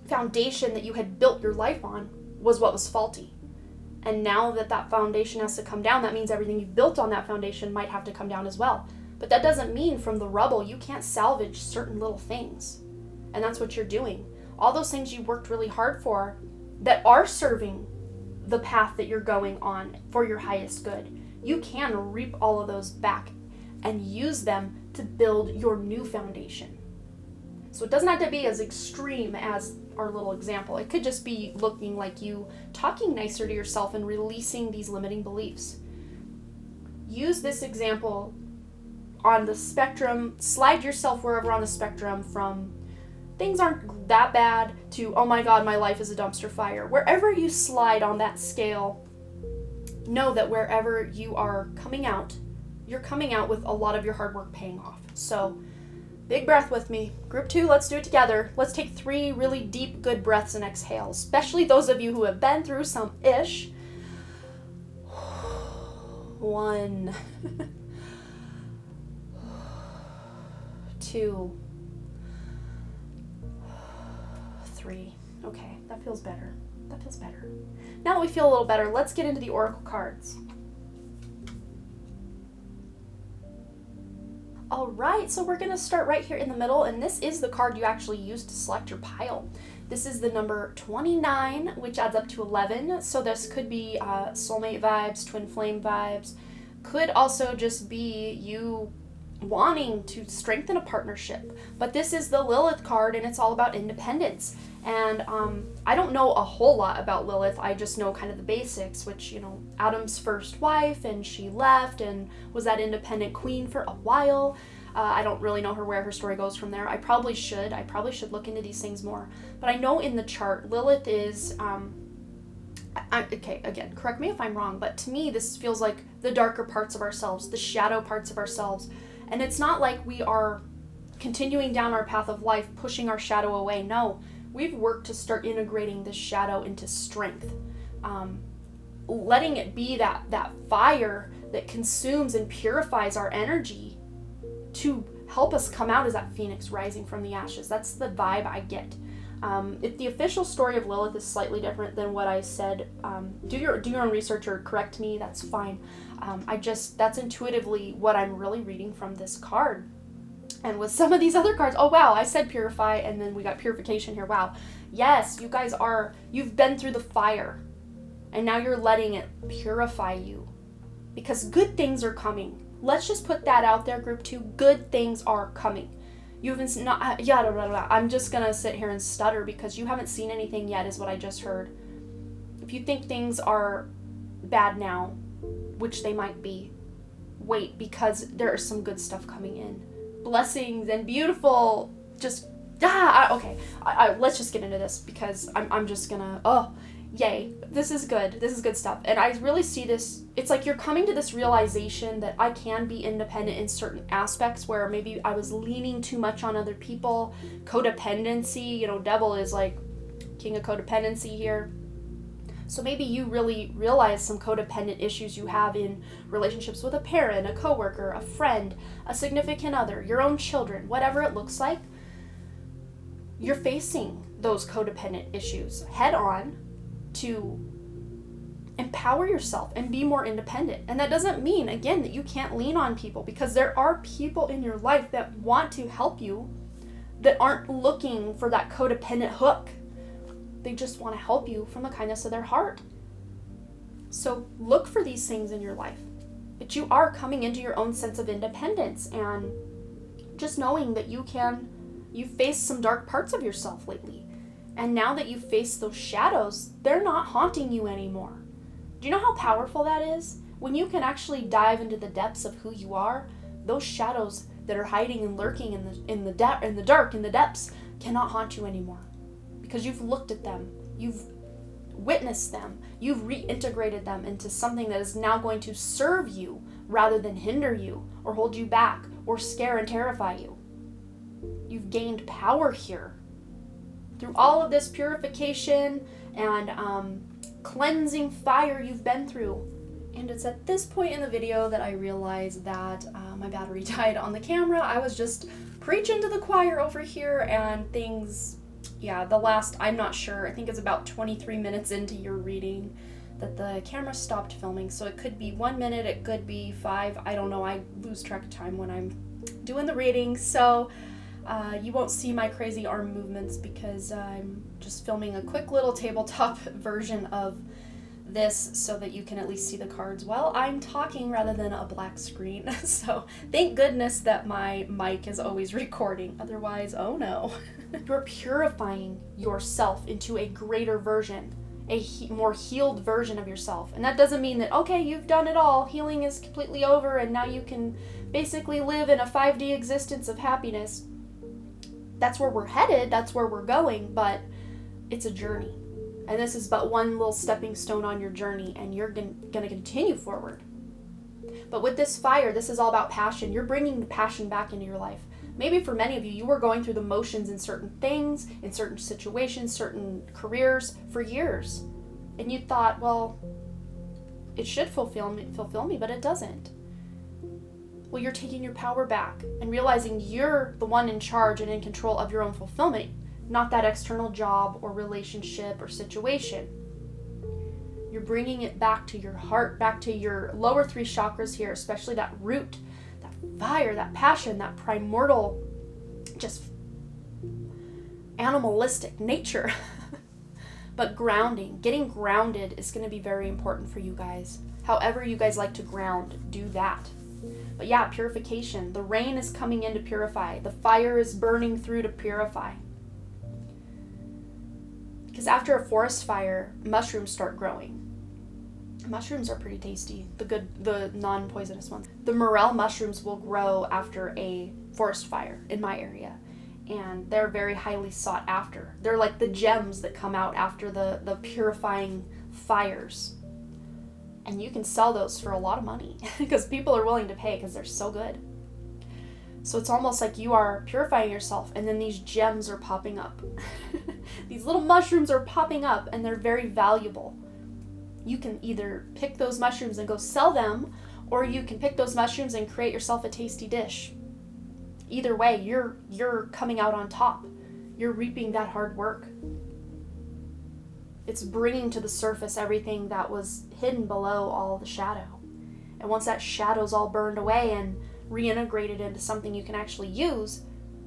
foundation that you had built your life on was what was faulty. And now that that foundation has to come down, that means everything you've built on that foundation might have to come down as well. But that doesn't mean from the rubble you can't salvage certain little things. And that's what you're doing. All those things you worked really hard for that are serving the path that you're going on for your highest good, you can reap all of those back and use them to build your new foundation. So it doesn't have to be as extreme as our little example. It could just be looking like you talking nicer to yourself and releasing these limiting beliefs. Use this example on the spectrum, slide yourself wherever on the spectrum from things aren't that bad to, oh my God, my life is a dumpster fire. Wherever you slide on that scale, know that wherever you are coming out, you're coming out with a lot of your hard work paying off. So big breath with me. Group 2, let's do it together. Let's take 3 really deep, good breaths and exhales, especially those of you who have been through some ish. 1, 2, 3. Okay, that feels better. Now that we feel a little better, let's get into the oracle cards. All right, so we're going to start right here in the middle, and this is the card you actually use to select your pile. This is the number 29, which adds up to 11. So this could be soulmate vibes, twin flame vibes. Could also just be you wanting to strengthen a partnership. But this is the Lilith card, and it's all about independence. And I don't know a whole lot about Lilith. I just know kind of the basics, which, Adam's first wife, and she left and was that independent queen for a while. I don't really know where her story goes from there. I probably should look into these things more. But I know in the chart, Lilith is, okay, again, correct me if I'm wrong, but to me, this feels like the darker parts of ourselves, the shadow parts of ourselves. And it's not like we are continuing down our path of life, pushing our shadow away. No, we've worked to start integrating this shadow into strength. Letting it be that fire that consumes and purifies our energy to help us come out as that phoenix rising from the ashes. That's the vibe I get. If the official story of Lilith is slightly different than what I said, do your own research or correct me, that's fine. That's intuitively what I'm really reading from this card. And with some of these other cards, oh wow, I said purify and then we got purification here. Wow. Yes, you've been through the fire and now you're letting it purify you because good things are coming. Let's just put that out there, group 2. Good things are coming. I'm just gonna sit here and stutter because you haven't seen anything yet is what I just heard. If you think things are bad now, which they might be, wait, because there is some good stuff coming in. Blessings and beautiful, okay. Let's just get into this because I'm just gonna, yay, this is good stuff. And I really see this, it's like you're coming to this realization that I can be independent in certain aspects where maybe I was leaning too much on other people, codependency, devil is like king of codependency here. So maybe you really realize some codependent issues you have in relationships with a parent, a coworker, a friend, a significant other, your own children, whatever it looks like. You're facing those codependent issues head on to empower yourself and be more independent. And that doesn't mean, again, that you can't lean on people, because there are people in your life that want to help you that aren't looking for that codependent hook. They just want to help you from the kindness of their heart. So look for these things in your life. But you are coming into your own sense of independence, and just knowing that you've faced some dark parts of yourself lately. And now that you've faced those shadows, they're not haunting you anymore. Do you know how powerful that is? When you can actually dive into the depths of who you are, those shadows that are hiding and lurking in the dark, in the depths, cannot haunt you anymore. Because you've looked at them, you've witnessed them, you've reintegrated them into something that is now going to serve you rather than hinder you or hold you back or scare and terrify you. You've gained power here. Through all of this purification and cleansing fire you've been through. And it's at this point in the video that I realized that my battery died on the camera. I was just preaching to the choir over here, and things, I'm not sure, I think it's about 23 minutes into your reading that the camera stopped filming. So it could be 1 minute, it could be 5, I don't know, I lose track of time when I'm doing the reading. So you won't see my crazy arm movements because I'm just filming a quick little tabletop version of this so that you can at least see the cards while I'm talking rather than a black screen. So thank goodness that my mic is always recording. Otherwise, oh no. You're purifying yourself into a greater version, a more healed version of yourself. And that doesn't mean that, okay, you've done it all, healing is completely over, and now you can basically live in a 5D existence of happiness. That's where we're headed, that's where we're going, but it's a journey. And this is but one little stepping stone on your journey, and you're going to continue forward. But with this fire, this is all about passion. You're bringing the passion back into your life. Maybe for many of you, you were going through the motions in certain things, in certain situations, certain careers for years. And you thought, well, it should fulfill me, but it doesn't. Well, you're taking your power back and realizing you're the one in charge and in control of your own fulfillment, not that external job or relationship or situation. You're bringing it back to your heart, back to your lower 3 chakras here, especially that root, that fire, that passion, that primordial, just animalistic nature. But grounding, getting grounded is going to be very important for you guys. However you guys like to ground, do that. But yeah, purification. The rain is coming in to purify. The fire is burning through to purify. Because after a forest fire, mushrooms start growing. Mushrooms are pretty tasty. The non-poisonous ones. The morel mushrooms will grow after a forest fire in my area. And they're very highly sought after. They're like the gems that come out after the purifying fires. And you can sell those for a lot of money because people are willing to pay because they're so good. So it's almost like you are purifying yourself, and then these gems are popping up. These little mushrooms are popping up, and they're very valuable. You can either pick those mushrooms and go sell them, or you can pick those mushrooms and create yourself a tasty dish. Either way, you're coming out on top. You're reaping that hard work. It's bringing to the surface everything that was hidden below all the shadow. And once that shadow's all burned away and reintegrated into something you can actually use,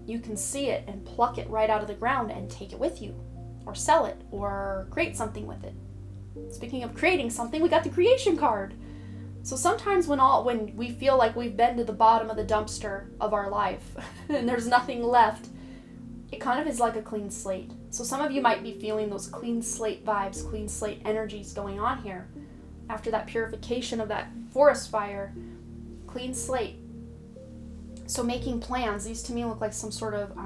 you can see it and pluck it right out of the ground and take it with you, or sell it, or create something with it. Speaking of creating something, we got the creation card. So sometimes when we feel like we've been to the bottom of the dumpster of our life and there's nothing left, it kind of is like a clean slate. So some of you might be feeling those clean slate vibes, clean slate energies going on here. After that purification of that forest fire, clean slate. So making plans, these to me look like some sort of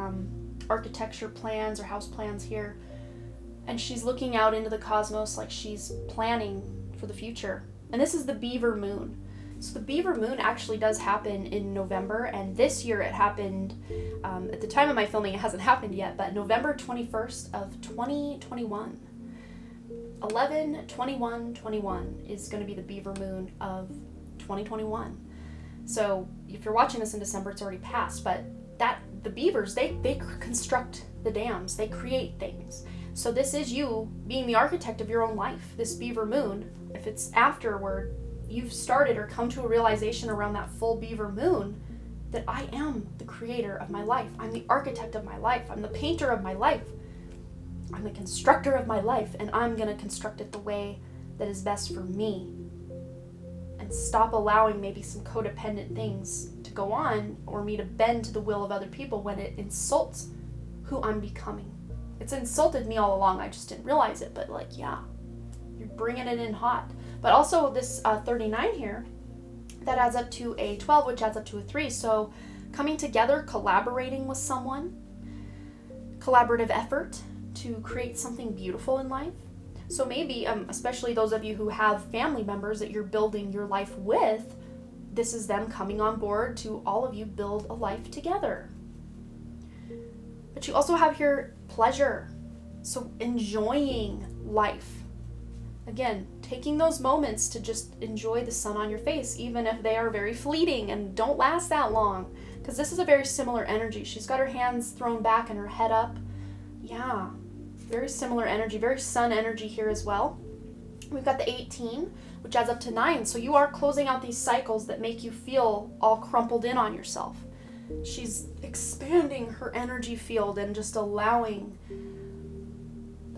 architecture plans or house plans here. And she's looking out into the cosmos like she's planning for the future. And this is the beaver moon. So the beaver moon actually does happen in November, and this year it happened, at the time of my filming it hasn't happened yet, but November 21st of 2021. 11/21/21 is going to be the beaver moon of 2021. So if you're watching this in December, it's already passed, but the beavers, they construct the dams, they create things. So this is you being the architect of your own life. This beaver moon, if it's afterward, you've started or come to a realization around that full beaver moon that I am the creator of my life. I'm the architect of my life. I'm the painter of my life. I'm the constructor of my life, and I'm going to construct it the way that is best for me. And stop allowing maybe some codependent things to go on, or me to bend to the will of other people when it insults who I'm becoming. It's insulted me all along. I just didn't realize it, but like, yeah, you're bringing it in hot. But also this 39 here, that adds up to a 12, which adds up to a 3. So coming together, collaborating with someone, collaborative effort to create something beautiful in life. So maybe, especially those of you who have family members that you're building your life with, this is them coming on board to all of you build a life together. But you also have here pleasure. So enjoying life. Again, taking those moments to just enjoy the sun on your face, even if they are very fleeting and don't last that long. Because this is a very similar energy. She's got her hands thrown back and her head up. Yeah, very similar energy, very sun energy here as well. We've got the 18, which adds up to 9. So you are closing out these cycles that make you feel all crumpled in on yourself. She's expanding her energy field and just allowing,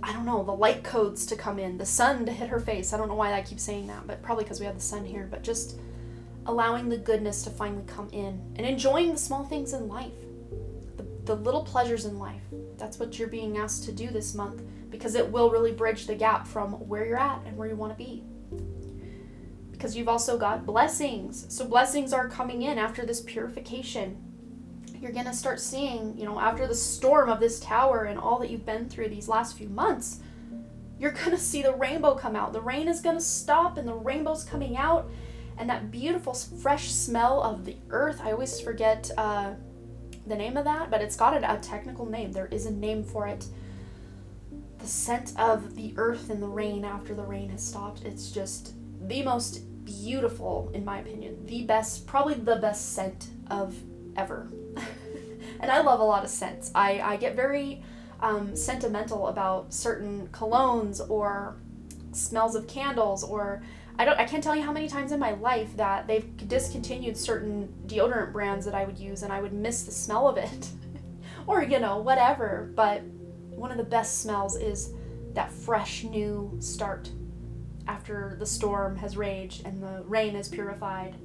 I don't know, the light codes to come in, the sun to hit her face. I don't know why I keep saying that, but probably because we have the sun here. But just allowing the goodness to finally come in and enjoying the small things in life, the little pleasures in life. That's what you're being asked to do this month, because it will really bridge the gap from where you're at and where you want to be. Because you've also got blessings. So blessings are coming in after this purification. You're going to start seeing, after the storm of this tower and all that you've been through these last few months, you're going to see the rainbow come out. The rain is going to stop and the rainbow's coming out. And that beautiful, fresh smell of the earth. I always forget the name of that, but it's got a technical name. There is a name for it. The scent of the earth and the rain after the rain has stopped. It's just the most beautiful, in my opinion. The best, probably the best scent of ever. And I love a lot of scents. I get very sentimental about certain colognes or smells of candles, or I can't tell you how many times in my life that they've discontinued certain deodorant brands that I would use and I would miss the smell of it. Or, whatever. But one of the best smells is that fresh new start after the storm has raged and the rain has purified.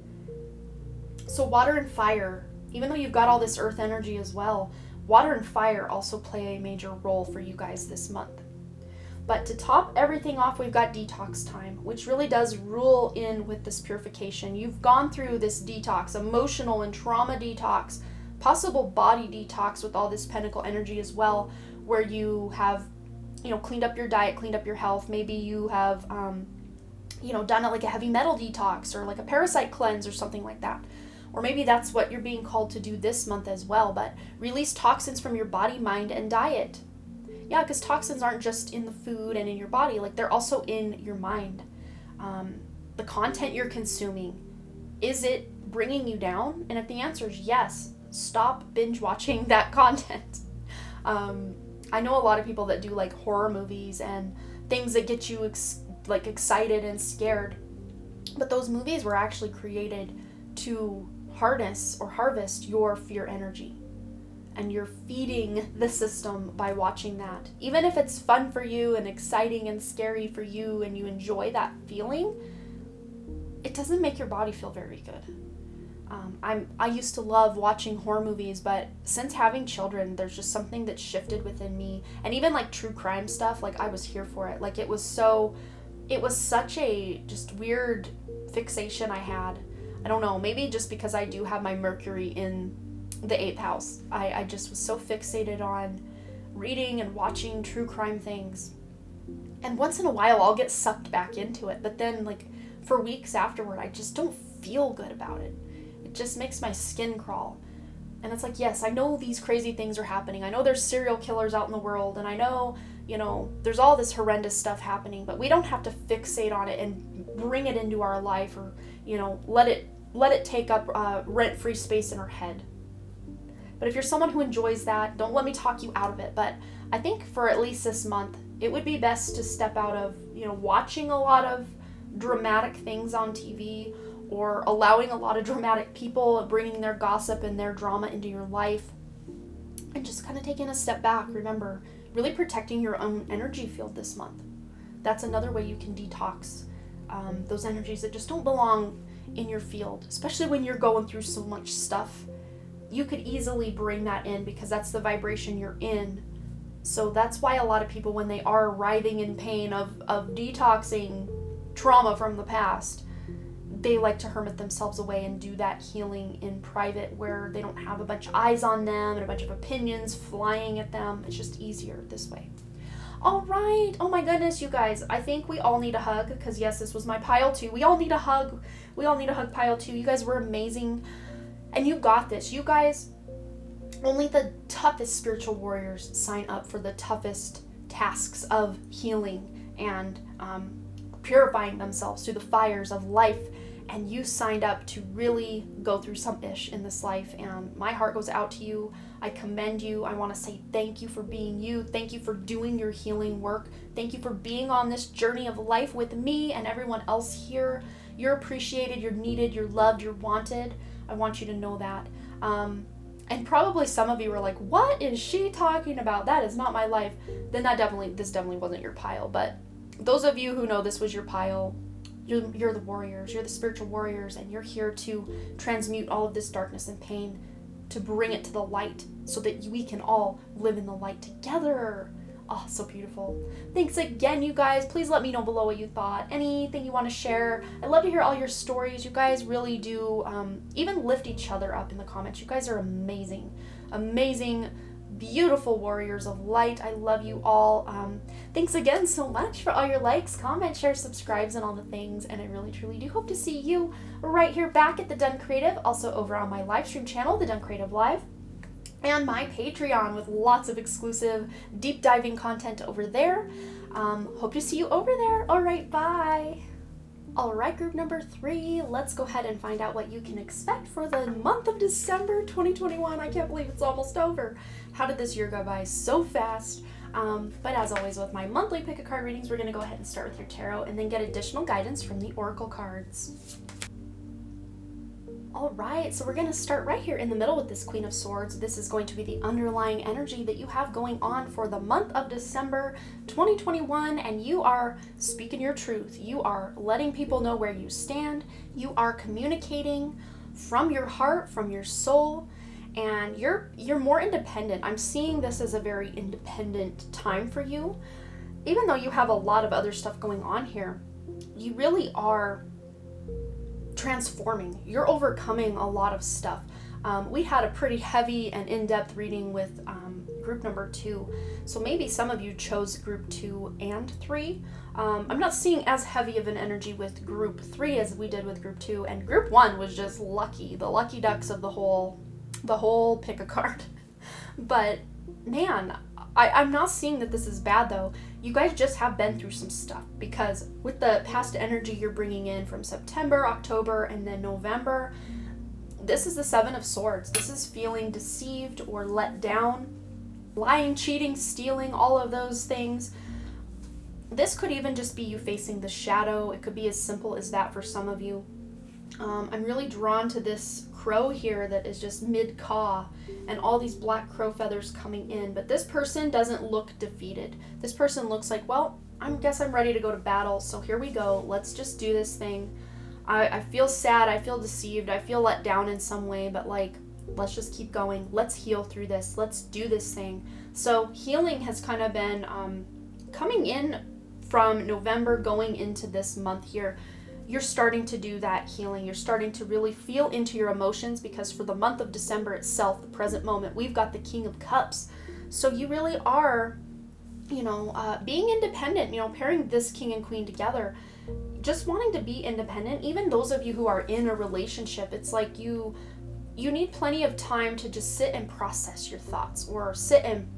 So water and fire, even though you've got all this earth energy as well, water and fire also play a major role for you guys this month. But to top everything off, we've got detox time, which really does rule in with this purification. You've gone through this detox, emotional and trauma detox, possible body detox with all this pentacle energy as well, where you have, cleaned up your diet, cleaned up your health. Maybe you have, done it like a heavy metal detox or like a parasite cleanse or something like that. Or maybe that's what you're being called to do this month as well, but release toxins from your body, mind, and diet. Yeah, because toxins aren't just in the food and in your body, like they're also in your mind. The content you're consuming, is it bringing you down? And if the answer is yes, stop binge watching that content. I know a lot of people that do like horror movies and things that get you excited and scared, but those movies were actually created to harness or harvest your fear energy. And you're feeding the system by watching that. Even if it's fun for you and exciting and scary for you and you enjoy that feeling, it doesn't make your body feel very good. I used to love watching horror movies, but since having children, there's just something that shifted within me. And even like true crime stuff, like I was here for it. Like it was such a just weird fixation I had. I don't know, maybe just because I do have my Mercury in the 8th house. I just was so fixated on reading and watching true crime things. And once in a while I'll get sucked back into it, but then like for weeks afterward I just don't feel good about it. It just makes my skin crawl. And it's like, yes, I know these crazy things are happening. I know there's serial killers out in the world, and I know, there's all this horrendous stuff happening, but we don't have to fixate on it and bring it into our life, or, let it take up rent-free space in our head. But if you're someone who enjoys that, don't let me talk you out of it. But I think for at least this month, it would be best to step out of, watching a lot of dramatic things on TV, or allowing a lot of dramatic people bringing their gossip and their drama into your life, and just kind of taking a step back. Remember, really protecting your own energy field this month. That's another way you can detox those energies that just don't belong in your field, especially when you're going through so much stuff. You could easily bring that in because that's the vibration you're in. So that's why a lot of people, when they are writhing in pain of detoxing trauma from the past, they like to hermit themselves away and do that healing in private, where they don't have a bunch of eyes on them and a bunch of opinions flying at them. It's just easier this way. All right. Oh my goodness, you guys. I think we all need a hug, because yes, this was my pile 2. We all need a hug. We all need a hug, pile 2. You guys were amazing. And you got this. You guys, only the toughest spiritual warriors sign up for the toughest tasks of healing and purifying themselves through the fires of life. And you signed up to really go through some ish in this life, and my heart goes out to you. I commend you. I want to say thank you for being you. Thank you for doing your healing work. Thank you for being on this journey of life with me and everyone else here. You're appreciated, you're needed, you're loved, you're wanted. I want you to know that. And probably some of you were like, what is she talking about? That is not my life. Then this definitely wasn't your pile. But those of you who know this was your pile, you're the warriors, you're the spiritual warriors, and you're here to transmute all of this darkness and pain, to bring it to the light so that we can all live in the light together. Oh, so beautiful. Thanks again, you guys. Please let me know below what you thought. Anything you want to share. I love to hear all your stories. You guys really do even lift each other up in the comments. You guys are amazing. Amazing, beautiful warriors of light. I love you all. Thanks again so much for all your likes, comments, shares, subscribes, and all the things. And I really, truly do hope to see you right here back at The Done Creative. Also over on my live stream channel, The Done Creative Live. And my Patreon with lots of exclusive deep diving content over there. Hope to see you over there. All right, bye. All right, group number 3, let's go ahead and find out what you can expect for the month of December 2021. I can't believe it's almost over. How did this year go by so fast? But as always with my monthly pick a card readings, we're going to go ahead and start with your tarot and then get additional guidance from the oracle cards. All right, so we're going to start right here in the middle with this Queen of Swords. This is going to be the underlying energy that you have going on for the month of December 2021, and you are speaking your truth. You are letting people know where you stand. You are communicating from your heart, from your soul, and you're more independent. I'm seeing this as a very independent time for you. Even though you have a lot of other stuff going on here, you really are transforming. You're overcoming a lot of stuff. We had a pretty heavy and in-depth reading with group number 2, so maybe some of you chose group 2 and 3. I'm not seeing as heavy of an energy with group 3 as we did with group 2, and group 1 was just lucky, the lucky ducks of the whole pick a card. But man, I'm not seeing that this is bad though. You guys just have been through some stuff, because with the past energy you're bringing in from September, October, and then November, this is the 7 of Swords. This is feeling deceived or let down, lying, cheating, stealing, all of those things. This could even just be you facing the shadow. It could be as simple as that for some of you. I'm really drawn to this crow here that is just mid-caw and all these black crow feathers coming in, but this person doesn't look defeated. This person looks like, well, I guess I'm ready to go to battle, so here we go. Let's just do this thing. I feel sad, I feel deceived, I feel let down in some way, but like, let's just keep going. Let's heal through this. Let's do this thing. So healing has kind of been coming in from November going into this month here. You're starting to do that healing. You're starting to really feel into your emotions, because for the month of December itself, the present moment, we've got the King of Cups. So you really are, being independent, pairing this King and Queen together, just wanting to be independent. Even those of you who are in a relationship, it's like you you need plenty of time to just sit and process your thoughts, or sit and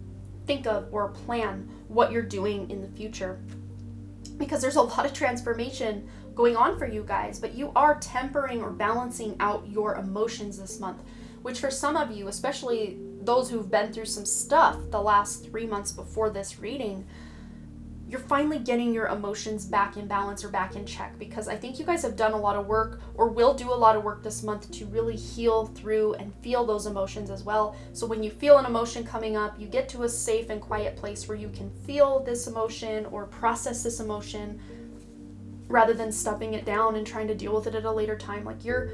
think of or plan what you're doing in the future. Because there's a lot of transformation going on for you guys, but you are tempering or balancing out your emotions this month, which for some of you, especially those who've been through some stuff the last 3 months before this reading, you're finally getting your emotions back in balance or back in check, because I think you guys have done a lot of work, or will do a lot of work this month, to really heal through and feel those emotions as well. So when you feel an emotion coming up, you get to a safe and quiet place where you can feel this emotion or process this emotion, rather than stuffing it down and trying to deal with it at a later time. Like you're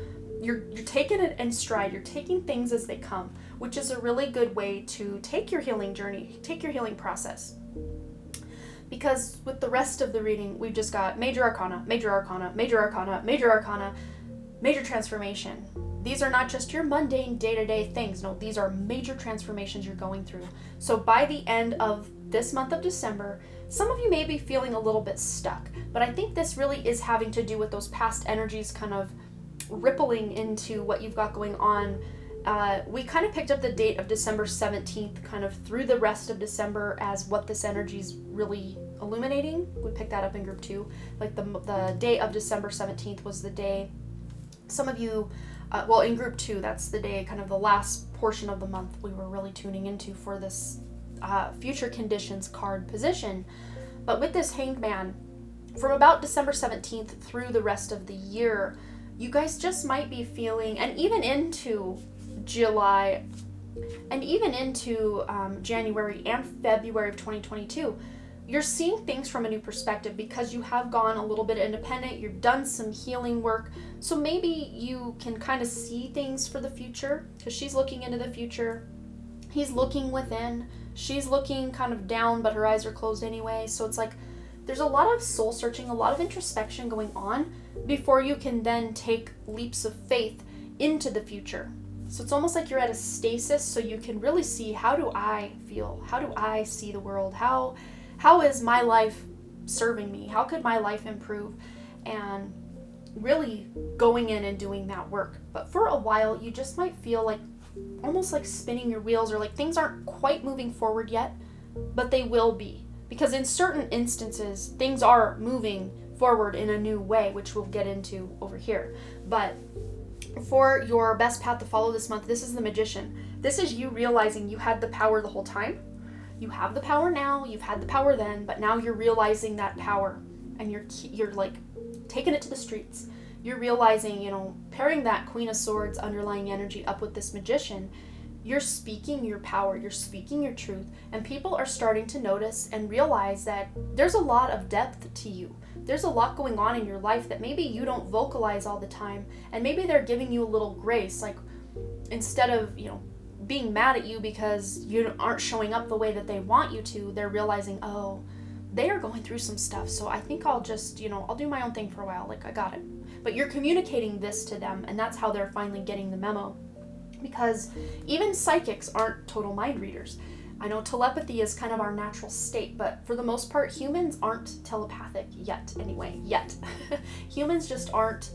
taking it in stride. You're taking things as they come, which is a really good way to take your healing journey, take your healing process. Because with the rest of the reading, we've just got major arcana, major arcana, major arcana, major arcana, major transformation. These are not just your mundane day-to-day things. No, these are major transformations you're going through. So by the end of this month of December, some of you may be feeling a little bit stuck, but I think this really is having to do with those past energies kind of rippling into what you've got going on. We kind of picked up the date of December 17th kind of through the rest of December as what this energy is really illuminating. We picked that up in group 2. Like the day of December 17th was the day some of you, in group 2, that's the day, kind of the last portion of the month we were really tuning into for this future conditions card position. But with this Hanged Man, from about December 17th through the rest of the year, you guys just might be feeling, and even into July, and even into January and February of 2022, you're seeing things from a new perspective, because you have gone a little bit independent, you've done some healing work, so maybe you can kind of see things for the future, because she's looking into the future, he's looking within, she's looking kind of down, but her eyes are closed anyway, so it's like there's a lot of soul searching, a lot of introspection going on before you can then take leaps of faith into the future. So it's almost like you're at a stasis, so you can really see, how do I feel? How do I see the world? How is my life serving me? How could my life improve? And really going in and doing that work. But for a while, you just might feel like almost like spinning your wheels, or like things aren't quite moving forward yet, but they will be. Because in certain instances, things are moving forward in a new way, which we'll get into over here. But for your best path to follow this month, this is the Magician. This is you realizing you had the power the whole time. You have the power now, you've had the power then, but now you're realizing that power, and you're like taking it to the streets. You're realizing, pairing that Queen of Swords underlying energy up with this Magician, you're speaking your power, you're speaking your truth, and people are starting to notice and realize that there's a lot of depth to you. There's a lot going on in your life that maybe you don't vocalize all the time, and maybe they're giving you a little grace, like instead of, being mad at you because you aren't showing up the way that they want you to, they're realizing, oh, they are going through some stuff, so I think I'll just, I'll do my own thing for a while, like I got it. But you're communicating this to them, and that's how they're finally getting the memo. Because even psychics aren't total mind readers. I know telepathy is kind of our natural state, but for the most part, humans aren't telepathic yet, anyway, yet. Humans just aren't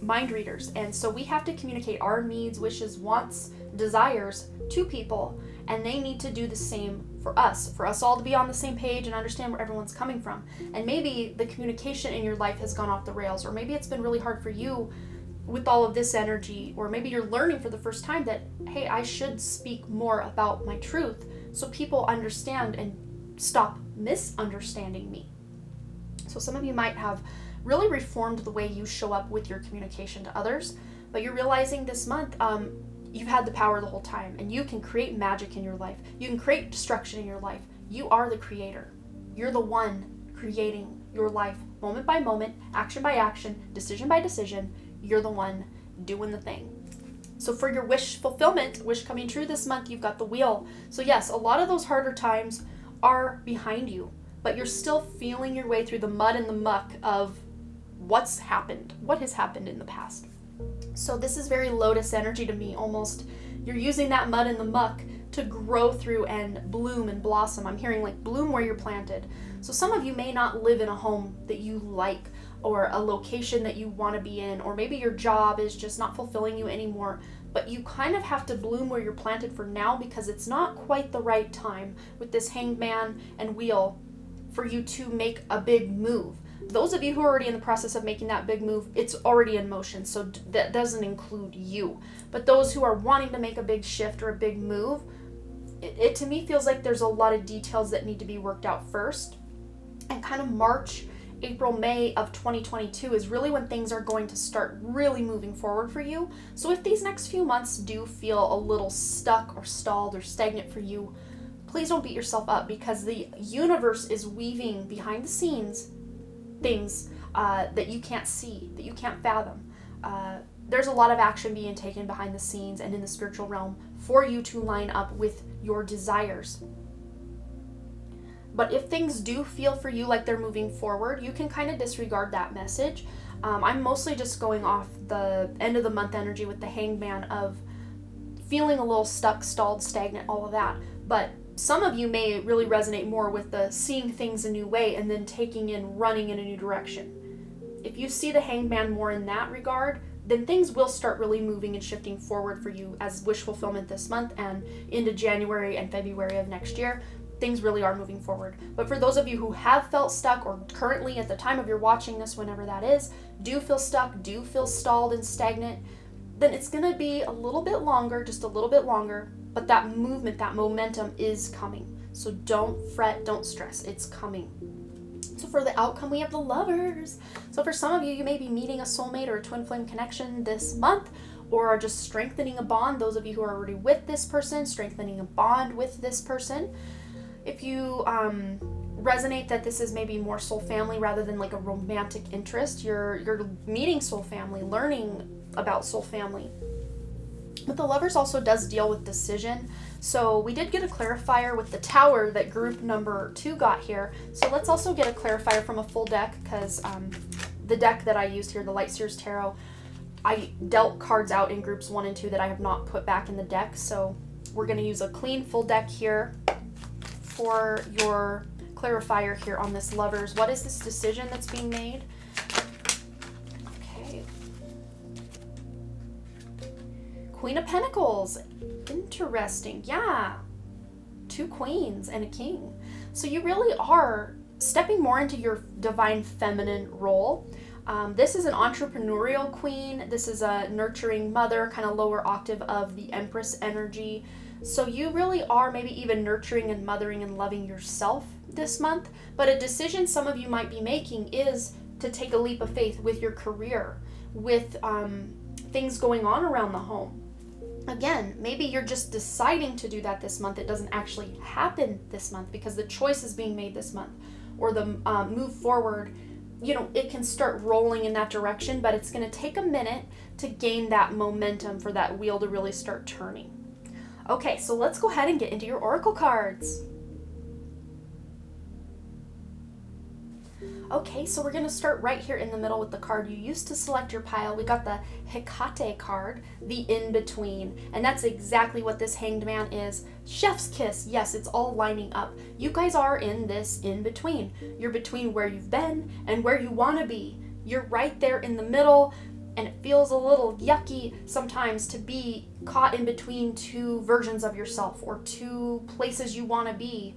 mind readers, and so we have to communicate our needs, wishes, wants, desires to people, and they need to do the same for us all to be on the same page and understand where everyone's coming from. And maybe the communication in your life has gone off the rails, or maybe it's been really hard for you with all of this energy, or maybe you're learning for the first time that, hey, I should speak more about my truth so people understand and stop misunderstanding me. So some of you might have really reformed the way you show up with your communication to others, but you're realizing this month, you've had the power the whole time, and you can create magic in your life. You can create destruction in your life. You are the creator. You're the one creating your life moment by moment, action by action, decision by decision. You're the one doing the thing. So for your wish fulfillment, wish coming true this month, you've got the Wheel. So yes, a lot of those harder times are behind you, but you're still feeling your way through the mud and the muck of what's happened, what has happened in the past. So this is very Lotus energy to me, almost. You're using that mud and the muck to grow through and bloom and blossom. I'm hearing like bloom where you're planted. So some of you may not live in a home that you like, or a location that you want to be in, or maybe your job is just not fulfilling you anymore, but you kind of have to bloom where you're planted for now, because it's not quite the right time with this Hanged Man and Wheel for you to make a big move. Those of you who are already in the process of making that big move, it's already in motion, so that doesn't include you. But those who are wanting to make a big shift or a big move, it to me feels like there's a lot of details that need to be worked out first. And kind of March, April, May of 2022 is really when things are going to start really moving forward for you. So if these next few months do feel a little stuck or stalled or stagnant for you, please don't beat yourself up, because the universe is weaving behind the scenes things that you can't see, that you can't fathom. There's a lot of action being taken behind the scenes and in the spiritual realm for you to line up with your desires. But if things do feel for you like they're moving forward, you can kind of disregard that message. I'm mostly just going off the end of the month energy with the Hanged Man of feeling a little stuck, stalled, stagnant, all of that. But some of you may really resonate more with the seeing things a new way and then taking in, running in a new direction. If you see the Hanged Man more in that regard, then things will start really moving and shifting forward for you as wish fulfillment this month and into January and February of next year. Things really are moving forward. But for those of you who have felt stuck, or currently at the time of your watching this, whenever that is, do feel stuck, do feel stalled and stagnant, then it's going to be a little bit longer, just a little bit longer. But that movement, that momentum is coming. So don't fret, don't stress. It's coming. So for the outcome, we have the Lovers. So for some of you, you may be meeting a soulmate or a twin flame connection this month, or are just strengthening a bond. Those of you who are already with this person, strengthening a bond with this person. If you resonate that this is maybe more soul family rather than like a romantic interest, you're meeting soul family, learning about soul family. But the Lovers also does deal with decision. So we did get a clarifier with the Tower that group number 2 got here. So let's also get a clarifier from a full deck, because the deck that I used here, the Light Seers Tarot, I dealt cards out in groups 1 and 2 that I have not put back in the deck. So we're going to use a clean full deck here for your clarifier here on this Lovers. What is this decision that's being made? Queen of Pentacles. Interesting. Yeah. 2 queens and a king. So you really are stepping more into your divine feminine role. This is an entrepreneurial queen. This is a nurturing mother, kind of lower octave of the Empress energy. So you really are maybe even nurturing and mothering and loving yourself this month. But a decision some of you might be making is to take a leap of faith with your career, with things going on around the home. Again, maybe you're just deciding to do that this month. It doesn't actually happen this month because the choice is being made this month, or the move forward, it can start rolling in that direction, but it's going to take a minute to gain that momentum for that wheel to really start turning. Okay, so let's go ahead and get into your oracle cards. Okay, so we're going to start right here in the middle with the card you used to select your pile. We got the Hecate card, the in-between, and that's exactly what this Hanged Man is. Chef's kiss. Yes, it's all lining up. You guys are in this in-between. You're between where you've been and where you want to be. You're right there in the middle, and it feels a little yucky sometimes to be caught in between 2 versions of yourself or 2 places you want to be.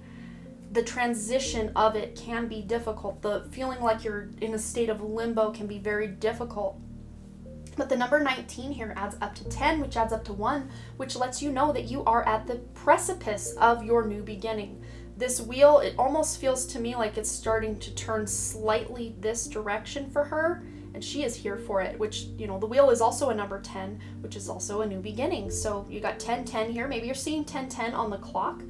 The transition of it can be difficult. The feeling like you're in a state of limbo can be very difficult. But the number 19 here adds up to 10, which adds up to 1, which lets you know that you are at the precipice of your new beginning. This wheel, it almost feels to me like it's starting to turn slightly this direction for her, and she is here for it, which, the wheel is also a number 10, which is also a new beginning. So you got 10-10 here. Maybe you're seeing 10-10 on the clock.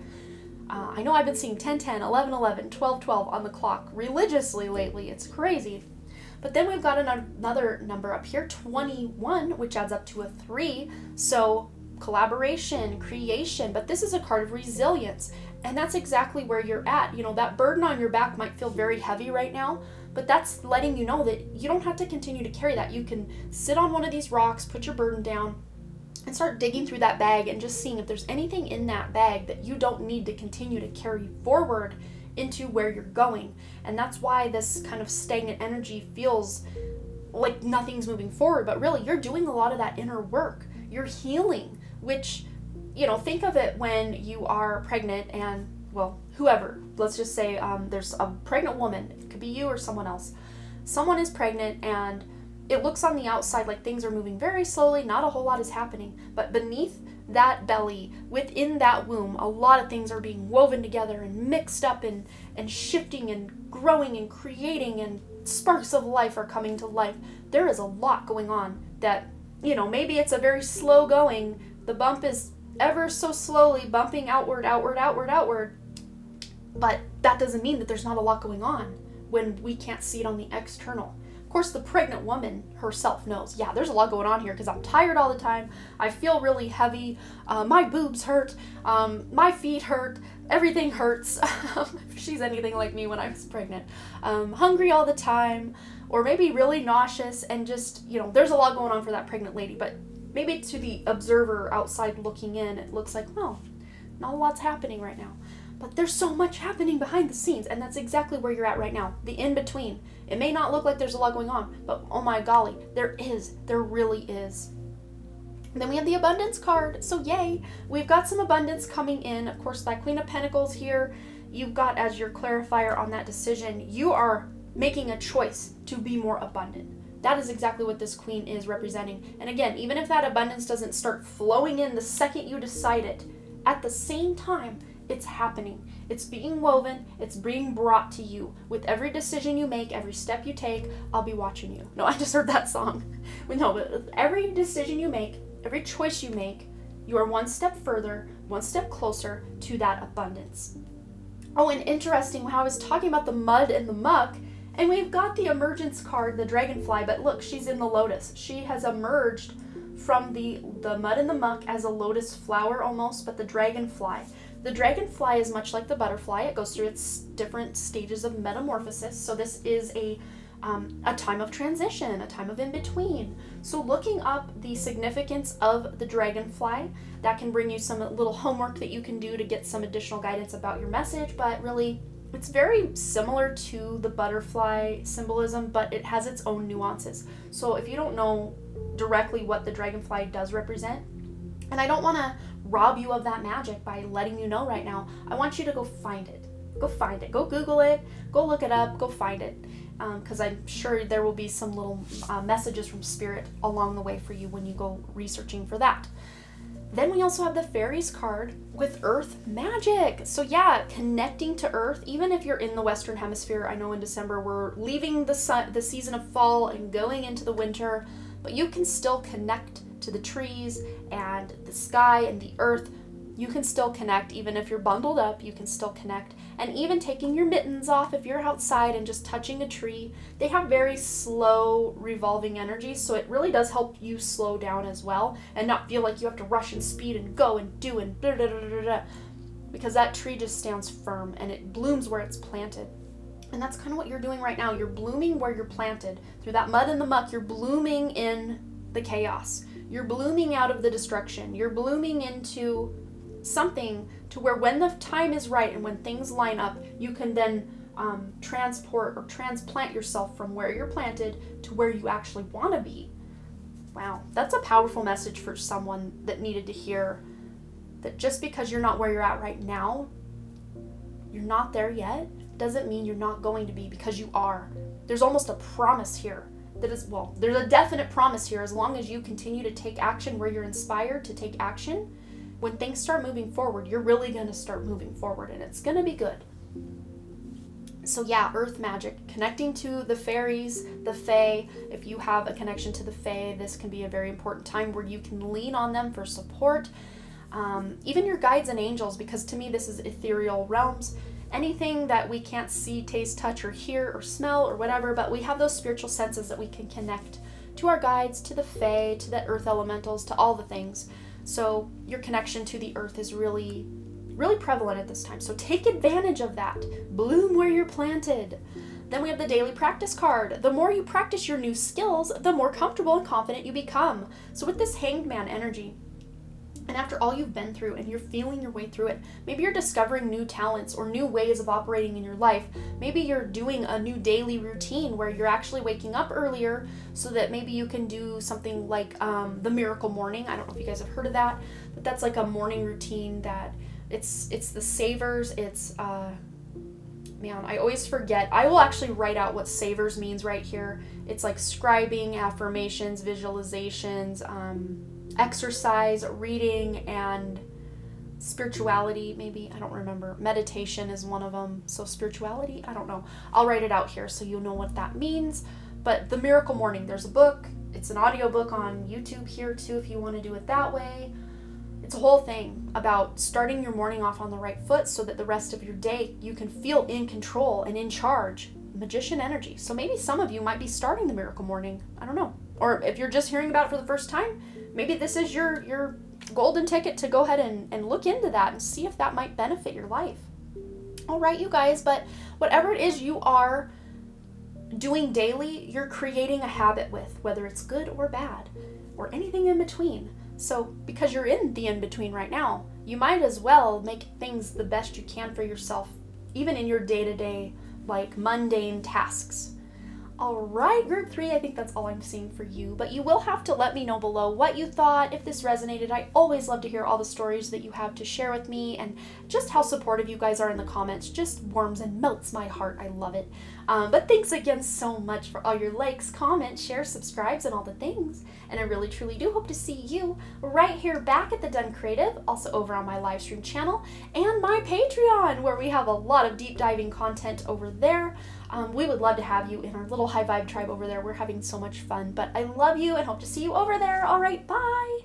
I know I've been seeing 10-10, 11-11, 12-12 on the clock religiously lately. It's crazy. But then we've got another number up here, 21, which adds up to a 3. So collaboration, creation, but this is a card of resilience. And that's exactly where you're at. That burden on your back might feel very heavy right now, but that's letting you know that you don't have to continue to carry that. You can sit on one of these rocks, put your burden down, and start digging through that bag and just seeing if there's anything in that bag that you don't need to continue to carry forward into where you're going. And that's why this kind of stagnant energy feels like nothing's moving forward, but really you're doing a lot of that inner work. you're healing, which, think of it when you are pregnant and, well, whoever, let's just say there's a pregnant woman, it could be you or someone else. Someone is pregnant and it looks on the outside like things are moving very slowly, not a whole lot is happening, but beneath that belly, within that womb, a lot of things are being woven together and mixed up and shifting and growing and creating, and sparks of life are coming to life. There is a lot going on that, maybe it's a very slow going, the bump is ever so slowly bumping outward, but that doesn't mean that there's not a lot going on when we can't see it on the external. Of course, the pregnant woman herself knows, yeah, there's a lot going on here because I'm tired all the time. I feel really heavy. My boobs hurt. My feet hurt. Everything hurts. If she's anything like me when I was pregnant. Hungry all the time, or maybe really nauseous, and just, there's a lot going on for that pregnant lady. But maybe to the observer outside looking in, it looks like, well, not a lot's happening right now. But there's so much happening behind the scenes, and that's exactly where you're at right now, the in-between. It may not look like there's a lot going on, but oh my golly, there really is. And then we have the abundance card, so yay, we've got some abundance coming in. Of course, that Queen of Pentacles here, you've got as your clarifier on that decision, you are making a choice to be more abundant. That is exactly what this Queen is representing. And again, even if that abundance doesn't start flowing in the second you decide it, at the same time, it's happening. It's being woven. It's being brought to you. With every decision you make, every step you take, I'll be watching you. No, I just heard that song. No, but every decision you make, every choice you make, you are one step further, one step closer to that abundance. Oh, and interesting, when I was talking about the mud and the muck, and we've got the emergence card, the dragonfly, but look, she's in the lotus. She has emerged from the mud and the muck as a lotus flower almost, but the dragonfly. The dragonfly is much like the butterfly. It goes through its different stages of metamorphosis. So this is a time of transition, a time of in-between. So looking up the significance of the dragonfly, that can bring you some little homework that you can do to get some additional guidance about your message, but really it's very similar to the butterfly symbolism, but it has its own nuances. So if you don't know directly what the dragonfly does represent, and I don't want to rob you of that magic by letting you know right now, I want you to go find it. Go find it. Go Google it. Go look it up. Go find it. Because I'm sure there will be some little messages from Spirit along the way for you when you go researching for that. Then we also have the Fairies card with Earth magic. So yeah, connecting to Earth, even if you're in the Western Hemisphere. I know in December we're leaving the season of fall and going into the winter, but you can still connect to the trees and the sky and the earth. You can still connect. Even if you're bundled up, you can still connect. And even taking your mittens off if you're outside and just touching a tree, they have very slow revolving energy, so it really does help you slow down as well and not feel like you have to rush and speed and go and do and blah, blah, blah, blah, blah, because that tree just stands firm and it blooms where it's planted. And that's kind of what you're doing right now. You're blooming where you're planted. Through that mud and the muck, you're blooming in the chaos. You're blooming out of the destruction. You're blooming into something to where when the time is right and when things line up, you can then transport or transplant yourself from where you're planted to where you actually want to be. Wow, that's a powerful message for someone that needed to hear that just because you're not where you're at right now, you're not there yet, doesn't mean you're not going to be, because you are. There's almost a promise here. There's a definite promise here. As long as you continue to take action where you're inspired to take action, when things start moving forward, you're really going to start moving forward and it's going to be good. So yeah, Earth magic, connecting to the fairies, the fae. If you have a connection to the fae, this can be a very important time where you can lean on them for support. Even your guides and angels, because to me this is ethereal realms. Anything that we can't see, taste, touch, or hear, or smell, or whatever, but we have those spiritual senses that we can connect to our guides, to the fae, to the earth elementals, to all the things. So your connection to the earth is really, really prevalent at this time. So take advantage of that. Bloom where you're planted. Then we have the daily practice card. The more you practice your new skills, the more comfortable and confident you become. So with this Hanged Man energy, And after all you've been through and you're feeling your way through it, maybe you're discovering new talents or new ways of operating in your life. Maybe you're doing a new daily routine where you're actually waking up earlier so that maybe you can do something like the Miracle Morning. I don't know if you guys have heard of that, but that's like a morning routine that it's the Savers. It's man, I always forget. I will actually write out what Savers means right here. It's like scribing, affirmations, visualizations, exercise, reading, and spirituality, maybe. I don't remember. Meditation is one of them. So spirituality, I don't know. I'll write it out here so you know what that means. But the Miracle Morning, there's a book. It's an audiobook on YouTube here too if you want to do it that way. It's a whole thing about starting your morning off on the right foot so that the rest of your day you can feel in control and in charge. Magician energy. So maybe some of you might be starting the Miracle Morning. I don't know. Or if you're just hearing about it for the first time, maybe this is your golden ticket to go ahead and look into that and see if that might benefit your life. All right, you guys, but whatever it is you are doing daily, you're creating a habit with, whether it's good or bad or anything in between. So because you're in the in-between right now, you might as well make things the best you can for yourself, even in your day-to-day, like mundane tasks. All right, group 3, I think that's all I'm seeing for you, but you will have to let me know below what you thought, if this resonated. I always love to hear all the stories that you have to share with me, and just how supportive you guys are in the comments just warms and melts my heart. I love it. But thanks again so much for all your likes, comments, shares, subscribes, and all the things. And I really, truly do hope to see you right here back at the Done Creative, also over on my live stream channel, and my Patreon, where we have a lot of deep diving content over there. We would love to have you in our little high vibe tribe over there. We're having so much fun, but I love you and hope to see you over there. All right, bye.